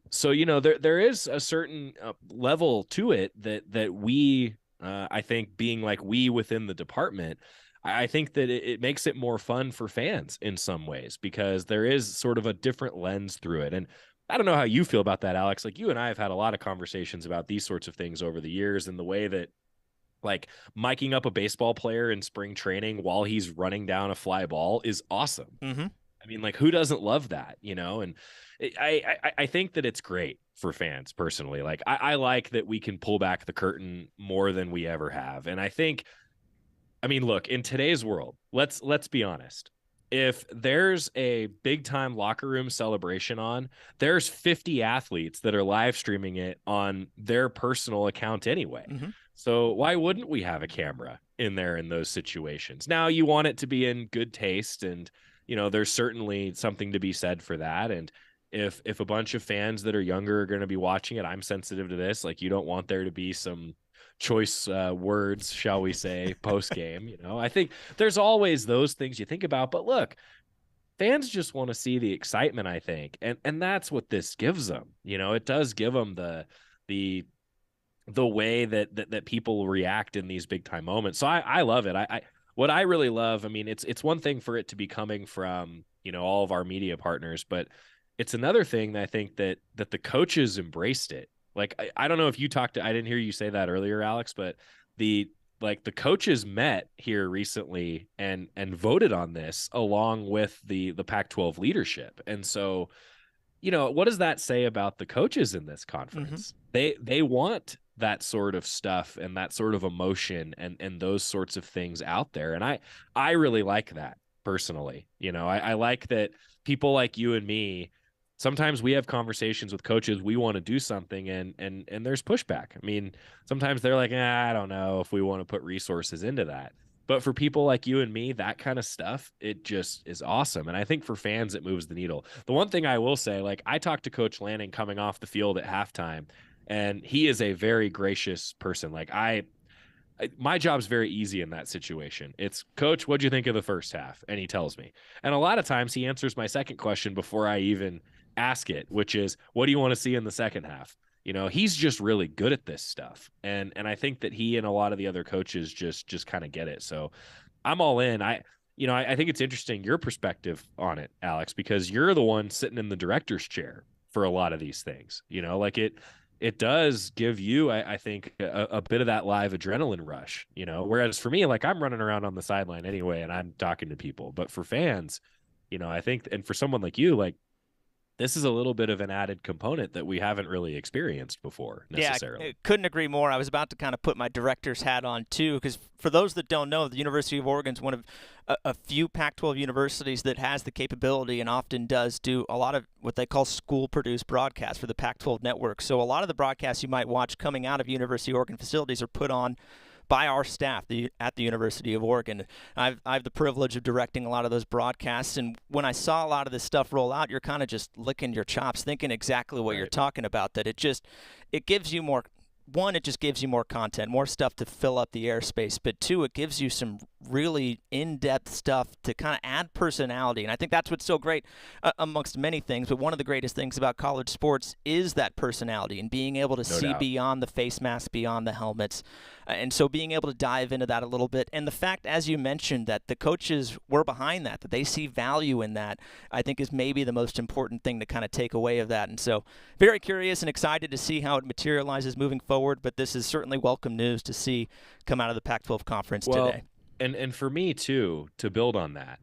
So there is a certain level to it that we I think being like we within the department, I think that it makes it more fun for fans in some ways because there is sort of a different lens through it. And I don't know how you feel about that, Alex. Like you and I have had a lot of conversations about these sorts of things over the years and the way that like miking up a baseball player in spring training while he's running down a fly ball is awesome. I mean, like who doesn't love that, And I think that it's great for fans personally. Like I like that we can pull back the curtain more than we ever have. And I mean, look, in today's world, let's be honest. If there's a big time locker room celebration on, there's 50 athletes that are live streaming it on their personal account anyway. So why wouldn't we have a camera in there in those situations? Now you want it to be in good taste and, there's certainly something to be said for that. And if a bunch of fans that are younger are going to be watching it, I'm sensitive to this. Like you don't want there to be some choice words, shall we say, post game. I think there's always those things you think about, but look, fans just want to see the excitement, I think. And that's what this gives them. It does give them the way that people react in these big time moments. So I love it. What I really love, I mean, it's one thing for it to be coming from, all of our media partners, but it's another thing that I think that the coaches embraced it. Like, I don't know if you I didn't hear you say that earlier, Alex, but the coaches met here recently and voted on this along with the Pac-12 leadership. And so, what does that say about the coaches in this conference? They want that sort of stuff and that sort of emotion and those sorts of things out there. And I really like that personally. I like that people like you and me, sometimes we have conversations with coaches. We want to do something and there's pushback. I mean, sometimes they're like, I don't know if we want to put resources into that. But for people like you and me, that kind of stuff, it just is awesome. And I think for fans, it moves the needle. The one thing I will say, like I talked to Coach Lanning coming off the field at halftime, and he is a very gracious person. Like my job's very easy in that situation. It's, Coach, what'd you think of the first half? And he tells me. And a lot of times he answers my second question before I even ask it, which is, what do you want to see in the second half? He's just really good at this stuff. And I think that he and a lot of the other coaches just kind of get it. So I'm all in. I think it's interesting, your perspective on it, Alex, because you're the one sitting in the director's chair for a lot of these things, like it does give you, I think, a bit of that live adrenaline rush, whereas for me, like I'm running around on the sideline anyway, and I'm talking to people, but for fans, I think, and for someone like you, like this is a little bit of an added component that we haven't really experienced before necessarily. Yeah, I couldn't agree more. I was about to kind of put my director's hat on too, because for those that don't know, the University of Oregon is one of a few Pac-12 universities that has the capability and often does do a lot of what they call school-produced broadcasts for the Pac-12 Network. So a lot of the broadcasts you might watch coming out of University of Oregon facilities are put on by our staff at the University of Oregon. I have the privilege of directing a lot of those broadcasts, and when I saw a lot of this stuff roll out, you're kind of just licking your chops, thinking exactly what you're talking about, that it gives you more. One, it just gives you more content, more stuff to fill up the airspace. But two, it gives you some really in-depth stuff to kind of add personality. And I think that's what's so great amongst many things. But one of the greatest things about college sports is that personality and being able to see beyond the face mask, beyond the helmets. And so being able to dive into that a little bit. And the fact, as you mentioned, that the coaches were behind that they see value in that, I think is maybe the most important thing to kind of take away of that. And so very curious and excited to see how it materializes moving forward. But this is certainly welcome news to see come out of the Pac-12 conference today. And for me, too, to build on that,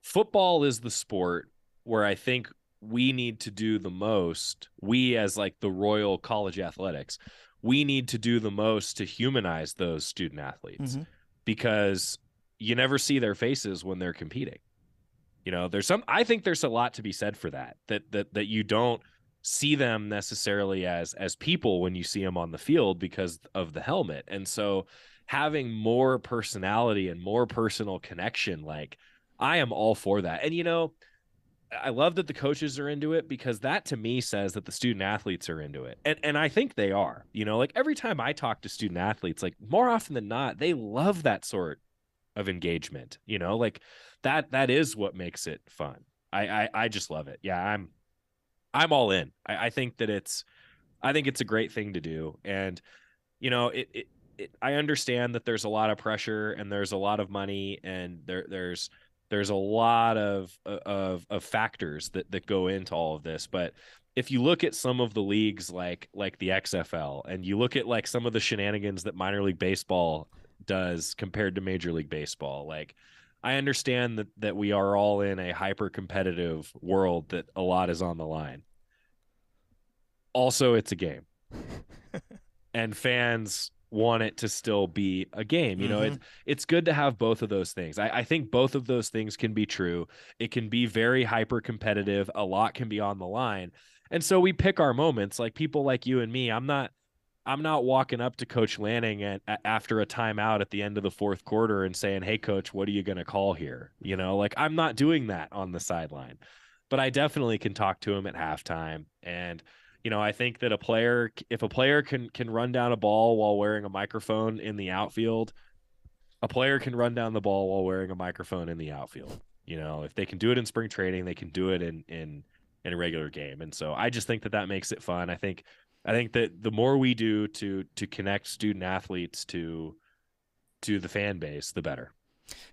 football is the sport where I think we need to do the most, we as like the Royal College Athletics, we need to do the most to humanize those student athletes because you never see their faces when they're competing. You know, I think there's a lot to be said for that you don't see them necessarily as people when you see them on the field because of the helmet. And so having more personality and more personal connection, like I am all for that. And, you know, I love that the coaches are into it because that to me says that the student athletes are into it. And I think they are, you know, like every time I talk to student athletes, like more often than not, they love that sort of engagement, you know, like that is what makes it fun. I just love it. Yeah. I'm all in. I think that it's a great thing to do. And, you know, I understand that there's a lot of pressure and there's a lot of money and there's a lot of factors that go into all of this. But if you look at some of the leagues like the XFL and you look at like some of the shenanigans that minor league baseball does compared to Major League Baseball, like I understand that we are all in a hyper competitive world that a lot is on the line. Also, it's a game and fans want it to still be a game. You know, it's good to have both of those things. I think both of those things can be true. It can be very hyper competitive. A lot can be on the line. And so we pick our moments, like people like you and me. I'm not walking up to Coach Lanning after a timeout at the end of the fourth quarter and saying, "Hey coach, what are you going to call here?" You know, like I'm not doing that on the sideline, but I definitely can talk to him at halftime. And you know, I think that if a player can run down a ball while wearing a microphone in the outfield, a player can run down the ball while wearing a microphone in the outfield. You know, if they can do it in spring training, they can do it in a regular game. And so I just think that makes it fun. I think that the more we do to connect student athletes to the fan base, the better.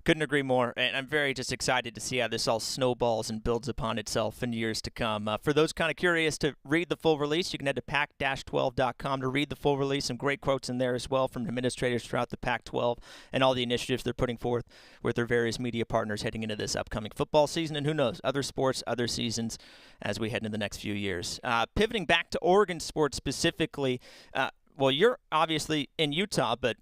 Couldn't agree more, and I'm very just excited to see how this all snowballs and builds upon itself in years to come. For those kind of curious to read the full release, you can head to pac-12.com to read the full release. Some great quotes in there as well from administrators throughout the Pac-12 and all the initiatives they're putting forth with their various media partners heading into this upcoming football season, and who knows, other sports, other seasons as we head into the next few years. Pivoting back to Oregon sports specifically, well, you're obviously in Utah, but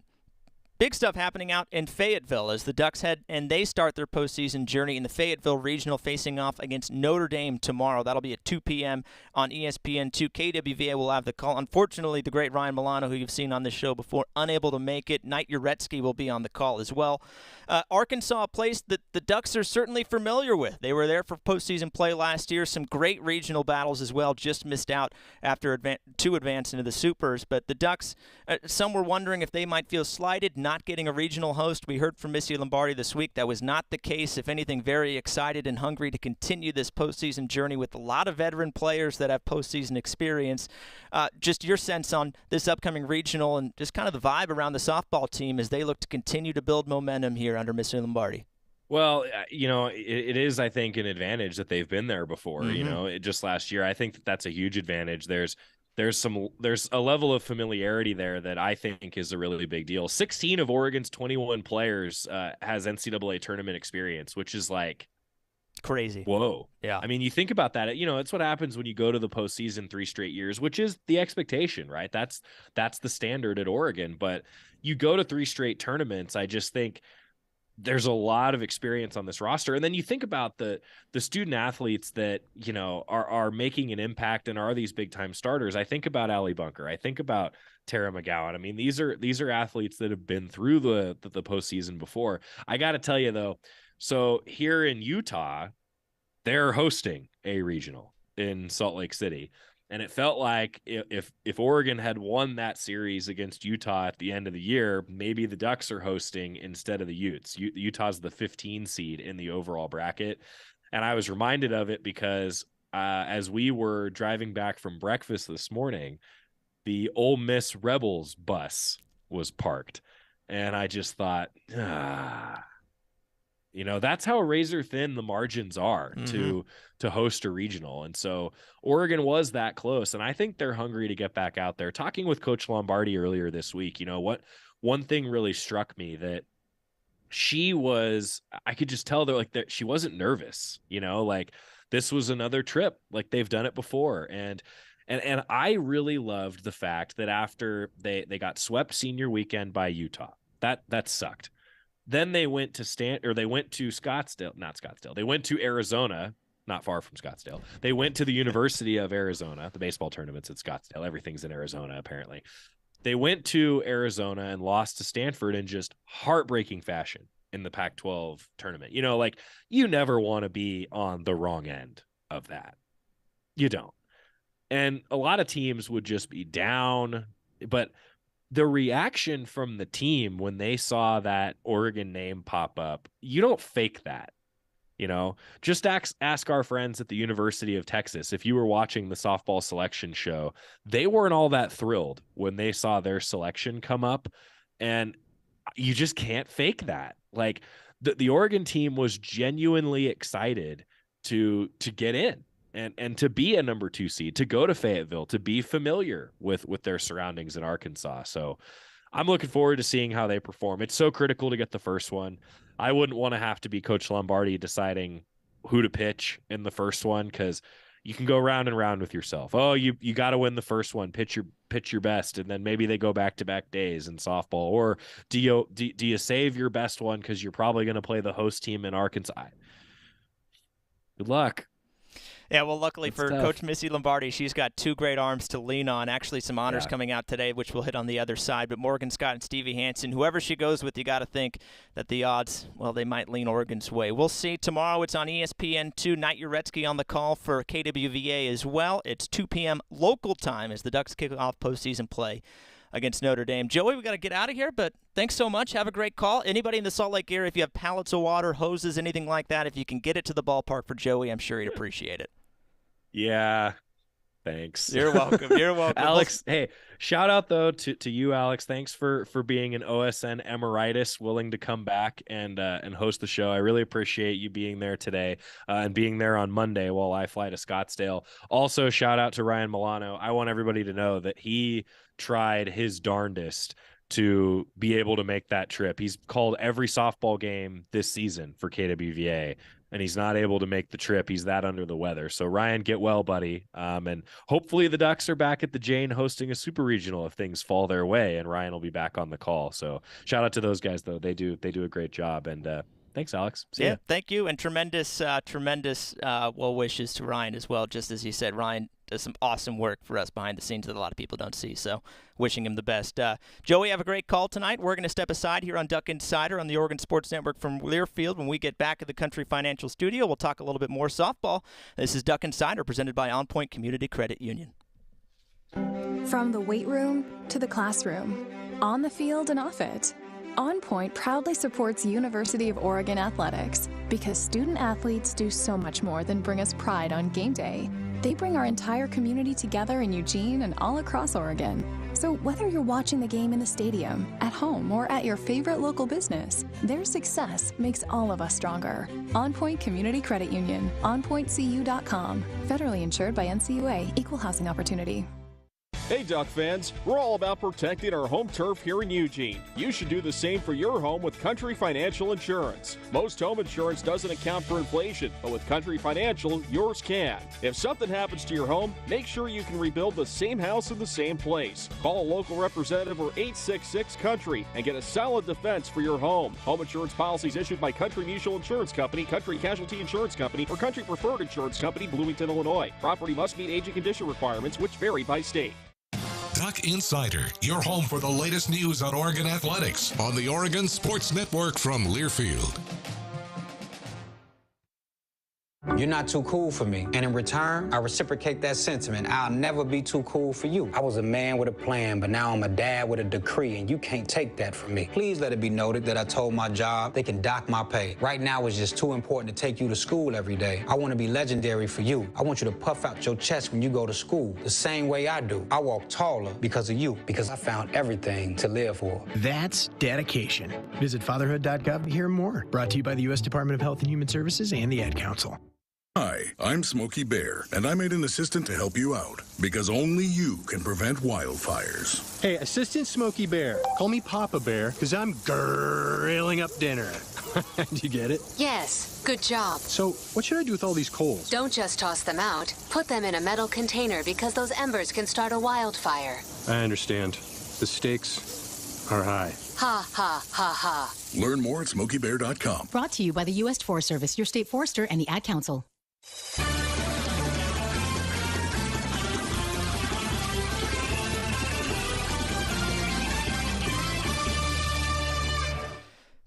big stuff happening out in Fayetteville as the Ducks head and they start their postseason journey in the Fayetteville Regional, facing off against Notre Dame tomorrow. That'll be at 2 p.m. on ESPN2. KWVA will have the call. Unfortunately, the great Ryan Milano, who you've seen on this show before, unable to make it. Knight Uretsky will be on the call as well. Arkansas, a place that the Ducks are certainly familiar with. They were there for postseason play last year. Some great regional battles as well. Just missed out after to advance into the Supers. But the Ducks, some were wondering if they might feel slighted not getting a regional host. We heard from Missy Lombardi this week that was not the case. If anything, very excited and hungry to continue this postseason journey with a lot of veteran players that have postseason experience. Just your sense on this upcoming regional and just kind of the vibe around the softball team as they look to continue to build momentum here under Missy Lombardi. Well, you know, it is, I think, an advantage that they've been there before. You know, just last year, I think that's a huge advantage. There's a level of familiarity there that I think is a really big deal. 16 of Oregon's 21 players has NCAA tournament experience, which is like crazy. Whoa. Yeah. I mean, you think about that, it's what happens when you go to the postseason 3 straight years, which is the expectation, right? That's the standard at Oregon. But you go to 3 straight tournaments, I just think there's a lot of experience on this roster. And then you think about the student athletes that, are making an impact and are these big time starters. I think about Allie Bunker. I think about Tara McGowan. I mean, these are athletes that have been through the postseason before. I got to tell you though, so here in Utah, they're hosting a regional in Salt Lake City. And it felt like if Oregon had won that series against Utah at the end of the year, maybe the Ducks are hosting instead of the Utes. Utah's the 15 seed in the overall bracket. And I was reminded of it because as we were driving back from breakfast this morning, the Ole Miss Rebels bus was parked. And I just thought, that's how razor thin the margins are to host a regional. And so Oregon was that close. And I think they're hungry to get back out there. Talking with Coach Lombardi earlier this week, one thing really struck me that I could just tell that she wasn't nervous, like this was another trip, like they've done it before. And I really loved the fact that after they got swept senior weekend by Utah, that sucked. Then they went to Scottsdale. They went to Arizona, not far from Scottsdale. They went to the University of Arizona. The baseball tournament's at Scottsdale. Everything's in Arizona, apparently. They went to Arizona and lost to Stanford in just heartbreaking fashion in the Pac-12 tournament. You never want to be on the wrong end of that. You don't. And a lot of teams would just be down, but the reaction from the team when they saw that Oregon name pop up, you don't fake that. Just ask our friends at the University of Texas. If you were watching the softball selection show, they weren't all that thrilled when they saw their selection come up, and you just can't fake that. Like the Oregon team was genuinely excited to get in and to be a number 2 seed, to go to Fayetteville, to be familiar with their surroundings in Arkansas. So I'm looking forward to seeing how they perform. It's so critical to get the first one. I wouldn't want to have to be Coach Lombardi deciding who to pitch in the first one, because you can go round and round with yourself. Oh, you got to win the first one, pitch your best, and then maybe they go back-to-back days in softball. Or do you save your best one because you're probably going to play the host team in Arkansas? Good luck. Yeah, well, luckily for tough. Coach Missy Lombardi, she's got 2 great arms to lean on. Actually, some honors coming out today, which we'll hit on the other side. But Morgan Scott and Stevie Hansen, whoever she goes with, you got to think that the odds, well, they might lean Oregon's way. We'll see. Tomorrow it's on ESPN2. Knight Uretsky on the call for KWVA as well. It's 2 p.m. local time as the Ducks kick off postseason play against Notre Dame. Joey, we got to get out of here, but thanks so much. Have a great call. Anybody in the Salt Lake area, if you have pallets of water, hoses, anything like that, if you can get it to the ballpark for Joey, I'm sure he'd appreciate it. Yeah, thanks. You're welcome. You're welcome. Alex, hey, shout out, though, to you, Alex. Thanks for being an OSN emeritus, willing to come back and host the show. I really appreciate you being there today and being there on Monday while I fly to Scottsdale. Also, shout out to Ryan Milano. I want everybody to know that he tried his darndest to be able to make that trip. He's called every softball game this season for KWVA, and he's not able to make the trip. He's that under the weather. So Ryan, get well, buddy. And hopefully the Ducks are back at the Jane hosting a super regional if things fall their way, and Ryan will be back on the call. So shout out to those guys, though. They do a great job. And thanks, Alex. See ya. Thank you. And tremendous well wishes to Ryan as well. Just as you said, Ryan does some awesome work for us behind the scenes that a lot of people don't see. So wishing him the best. Joey, have a great call tonight. We're going to step aside here on Duck Insider on the Oregon Sports Network from Learfield. When we get back at the Country Financial Studio, we'll talk a little bit more softball. This is Duck Insider presented by OnPoint Community Credit Union. From the weight room to the classroom, on the field and off it, OnPoint proudly supports University of Oregon athletics because student athletes do so much more than bring us pride on game day. They bring our entire community together in Eugene and all across Oregon. So whether you're watching the game in the stadium, at home, or at your favorite local business, their success makes all of us stronger. OnPoint Community Credit Union, onpointcu.com. Federally insured by NCUA, Equal Housing Opportunity. Hey, Duck fans, we're all about protecting our home turf here in Eugene. You should do the same for your home with Country Financial Insurance. Most home insurance doesn't account for inflation, but with Country Financial, yours can. If something happens to your home, make sure you can rebuild the same house in the same place. Call a local representative or 866-COUNTRY and get a solid defense for your home. Home insurance policies issued by Country Mutual Insurance Company, Country Casualty Insurance Company, or Country Preferred Insurance Company, Bloomington, Illinois. Property must meet age and condition requirements, which vary by state. Duck Insider, your home for the latest news on Oregon athletics on the Oregon Sports Network from Learfield. You're not too cool for me. And in return, I reciprocate that sentiment. I'll never be too cool for you. I was a man with a plan, but now I'm a dad with a decree, and you can't take that from me. Please let it be noted that I told my job they can dock my pay. Right now, it's just too important to take you to school every day. I want to be legendary for you. I want you to puff out your chest when you go to school, the same way I do. I walk taller because of you, because I found everything to live for. That's dedication. Visit fatherhood.gov to hear more. Brought to you by the U.S. Department of Health and Human Services and the Ad Council. Hi, I'm Smokey Bear, and I made an assistant to help you out, because only you can prevent wildfires. Hey, Assistant Smokey Bear. Call me Papa Bear, because I'm grilling up dinner. Do you get it? Yes, good job. So, what should I do with all these coals? Don't just toss them out. Put them in a metal container, because those embers can start a wildfire. I understand. The stakes are high. Ha, ha, ha, ha. Learn more at SmokeyBear.com. Brought to you by the U.S. Forest Service, your state forester, and the Ad Council.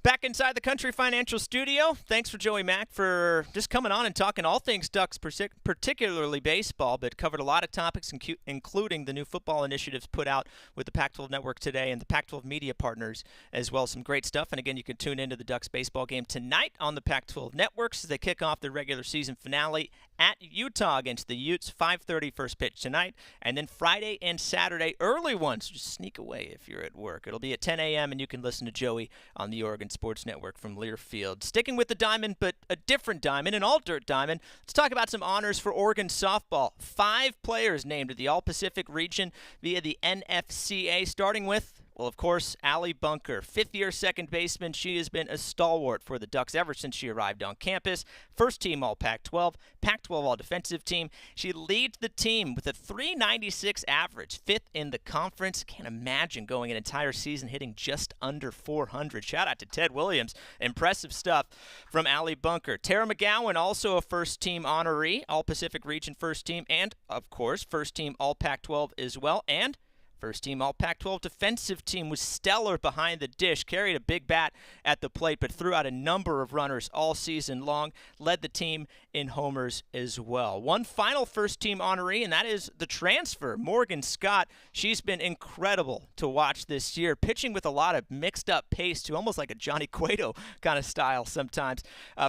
Back inside the Country Financial Studio. Thanks for Joey Mack for just coming on and talking all things Ducks, particularly baseball, but covered a lot of topics, including the new football initiatives put out with the Pac-12 Network today and the Pac-12 media partners as well. Some great stuff. And again, you can tune into the Ducks baseball game tonight on the Pac-12 Network as they kick off their regular season finale at Utah against the Utes. 5:30 first pitch tonight. And then Friday and Saturday, early ones. Just sneak away if you're at work. It'll be at 10 a.m. and you can listen to Joey on the Oregon Sports Network from Learfield. Sticking with the diamond, but a different diamond, an all-dirt diamond, let's talk about some honors for Oregon softball. 5 players named to the All-Pacific region via the NFCA, starting with, well, of course, Allie Bunker, fifth-year second baseman. She has been a stalwart for the Ducks ever since she arrived on campus. First-team All-Pac-12, Pac-12 All-Defensive Team. She leads the team with a .396 average, 5th in the conference. Can't imagine going an entire season hitting just under 400. Shout out to Ted Williams. Impressive stuff from Allie Bunker. Tara McGowan, also a first-team honoree, All-Pacific Region first-team, and, of course, first-team All-Pac-12 as well, and first-team All-Pac-12 defensive team, was stellar behind the dish, carried a big bat at the plate, but threw out a number of runners all season long, led the team in homers as well. One final first-team honoree, and that is the transfer, Morgan Scott. She's been incredible to watch this year, pitching with a lot of mixed-up pace to almost like a Johnny Cueto kind of style sometimes.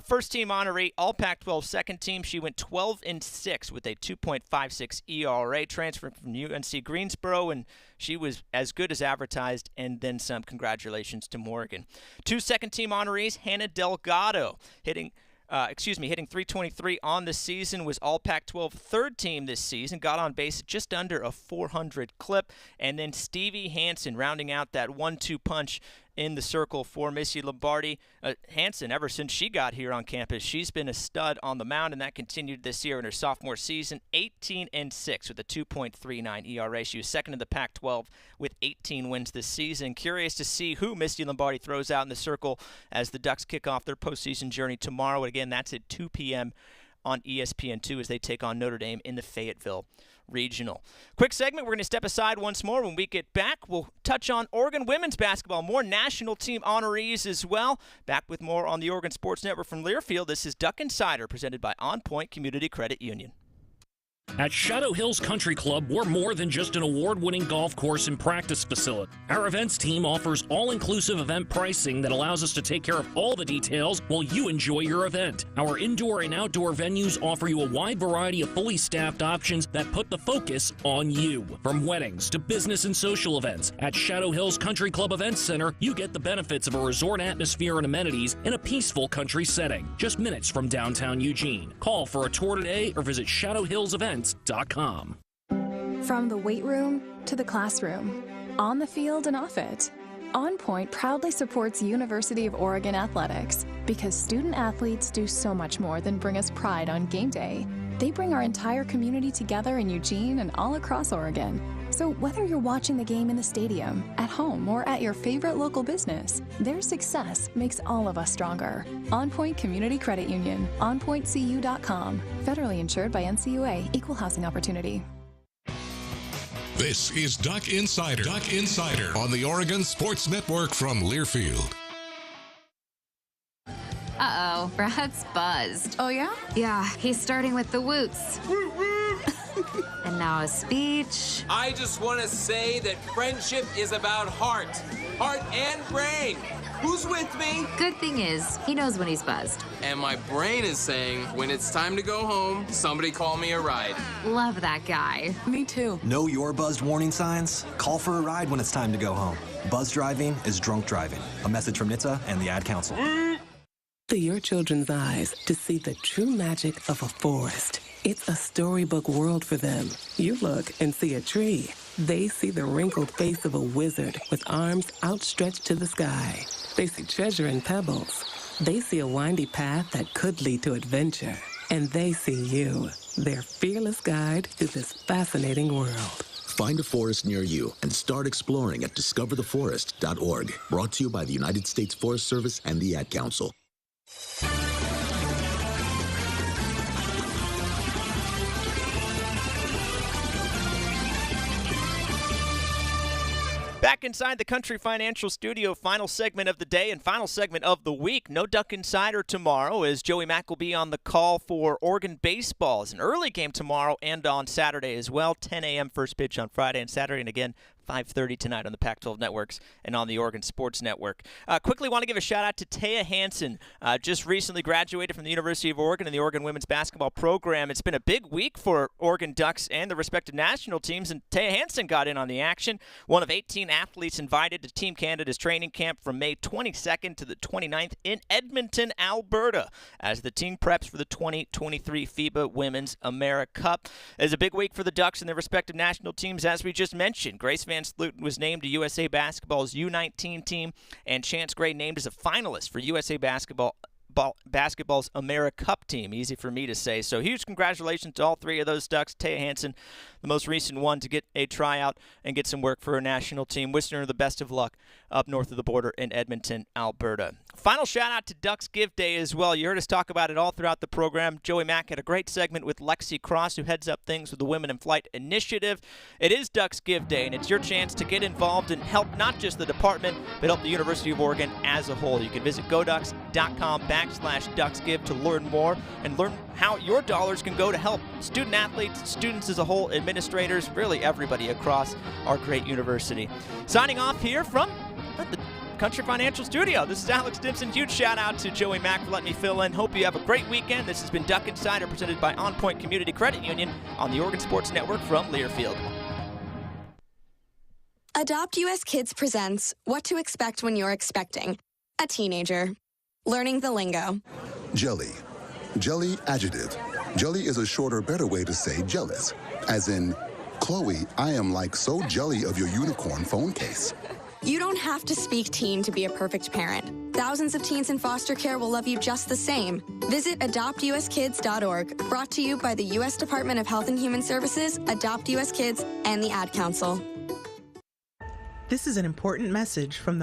First-team honoree, All-Pac-12 second team. She went 12-6 with a 2.56 ERA, transferred from UNC Greensboro, and she was as good as advertised, and then some. Congratulations to Morgan. 2 second-team honorees, Hannah Delgado, hitting .323 on the season, was All Pac-12 third team this season, got on base just under a 400 clip, and then Stevie Hansen rounding out that 1-2 punch in the circle for Missy Lombardi. Hansen, ever since she got here on campus, she's been a stud on the mound, and that continued this year in her sophomore season. 18-6 with a 2.39 ERA. She was second in the Pac-12 with 18 wins this season. Curious to see who Missy Lombardi throws out in the circle as the Ducks kick off their postseason journey tomorrow. And again, that's at 2 p.m. on ESPN2 as they take on Notre Dame in the Fayetteville Regional. Quick segment. We're going to step aside once more. When we get back, we'll touch on Oregon women's basketball, more national team honorees as well. Back with more on the Oregon Sports Network from Learfield. This is Duck Insider, presented by OnPoint Community Credit Union. At Shadow Hills Country Club, we're more than just an award-winning golf course and practice facility. Our events team offers all-inclusive event pricing that allows us to take care of all the details while you enjoy your event. Our indoor and outdoor venues offer you a wide variety of fully staffed options that put the focus on you. From weddings to business and social events, at Shadow Hills Country Club Events Center, you get the benefits of a resort atmosphere and amenities in a peaceful country setting, just minutes from downtown Eugene. Call for a tour today or visit shadowhillsevents.com. From the weight room to the classroom, on the field and off it, OnPoint proudly supports University of Oregon athletics because student athletes do so much more than bring us pride on game day. They bring our entire community together in Eugene and all across Oregon. So whether you're watching the game in the stadium, at home, or at your favorite local business, their success makes all of us stronger. OnPoint Community Credit Union, onpointcu.com. Federally insured by NCUA, Equal Housing Opportunity. This is Duck Insider. Duck Insider on the Oregon Sports Network from Learfield. Uh-oh, Brad's buzzed. Oh, yeah? Yeah, he's starting with the woots. And now a speech. I just want to say that friendship is about heart and brain. Who's with me? Good thing is, he knows when he's buzzed. And my brain is saying, when it's time to go home, somebody call me a ride. Love that guy. Me too. Know your buzzed warning signs? Call for a ride when it's time to go home. Buzz driving is drunk driving. A message from NHTSA and the Ad Council. To your children's eyes to see the true magic of a forest. It's a storybook world for them. You look and see a tree. They see the wrinkled face of a wizard with arms outstretched to the sky. They see treasure in pebbles. They see a windy path that could lead to adventure. And they see you, their fearless guide to this fascinating world. Find a forest near you and start exploring at discovertheforest.org. Brought to you by the United States Forest Service and the Ad Council. Back inside the Country Financial Studio, final segment of the day and final segment of the week. No Duck Insider tomorrow as Joey Mack will be on the call for Oregon baseball. It's an early game tomorrow and on Saturday as well. 10 a.m. first pitch on Friday and Saturday, and again 5:30 tonight on the Pac-12 Networks and on the Oregon Sports Network. Quickly want to give a shout-out to Taya Hansen. Just recently graduated from the University of Oregon in the Oregon women's basketball program. It's been a big week for Oregon Ducks and the respective national teams, and Taya Hansen got in on the action. One of 18 athletes invited to Team Canada's training camp from May 22nd to the 29th in Edmonton, Alberta, as the team preps for the 2023 FIBA Women's America Cup. It's a big week for the Ducks and their respective national teams, as we just mentioned. Grace Van Sluten was named to USA Basketball's U19 team, and Chance Gray named as a finalist for USA Basketball's America Cup team. Easy for me to say. So huge congratulations to all three of those Ducks. Taya Hansen, the most recent one to get a tryout and get some work for her national team. Wishing her the best of luck up north of the border in Edmonton, Alberta. Final shout out to Ducks Give Day as well. You heard us talk about it all throughout the program. Joey Mack had a great segment with Lexi Cross, who heads up things with the Women in Flight initiative. It is Ducks Give Day, and it's your chance to get involved and help not just the department, but help the University of Oregon as a whole. You can visit goducks.com/DucksGive to learn more and learn how your dollars can go to help student athletes, students as a whole, administrators, really everybody across our great university. Signing off here from the Country Financial Studio. This is Alex Stimson. Huge shout out to Joey Mack for letting me fill in. Hope you have a great weekend. This has been Duck Insider presented by OnPoint Community Credit Union on the Oregon Sports Network from Learfield. Adopt US Kids presents What to Expect When You're Expecting a Teenager. Learning the lingo. Jelly. Jelly adjective. Jelly is a shorter, better way to say jealous. As in, Chloe, I am like so jelly of your unicorn phone case. You don't have to speak teen to be a perfect parent. Thousands of teens in foster care will love you just the same. Visit adoptuskids.org. Brought to you by the U.S. Department of Health and Human Services, Adopt US Kids, and the Ad Council. This is an important message from the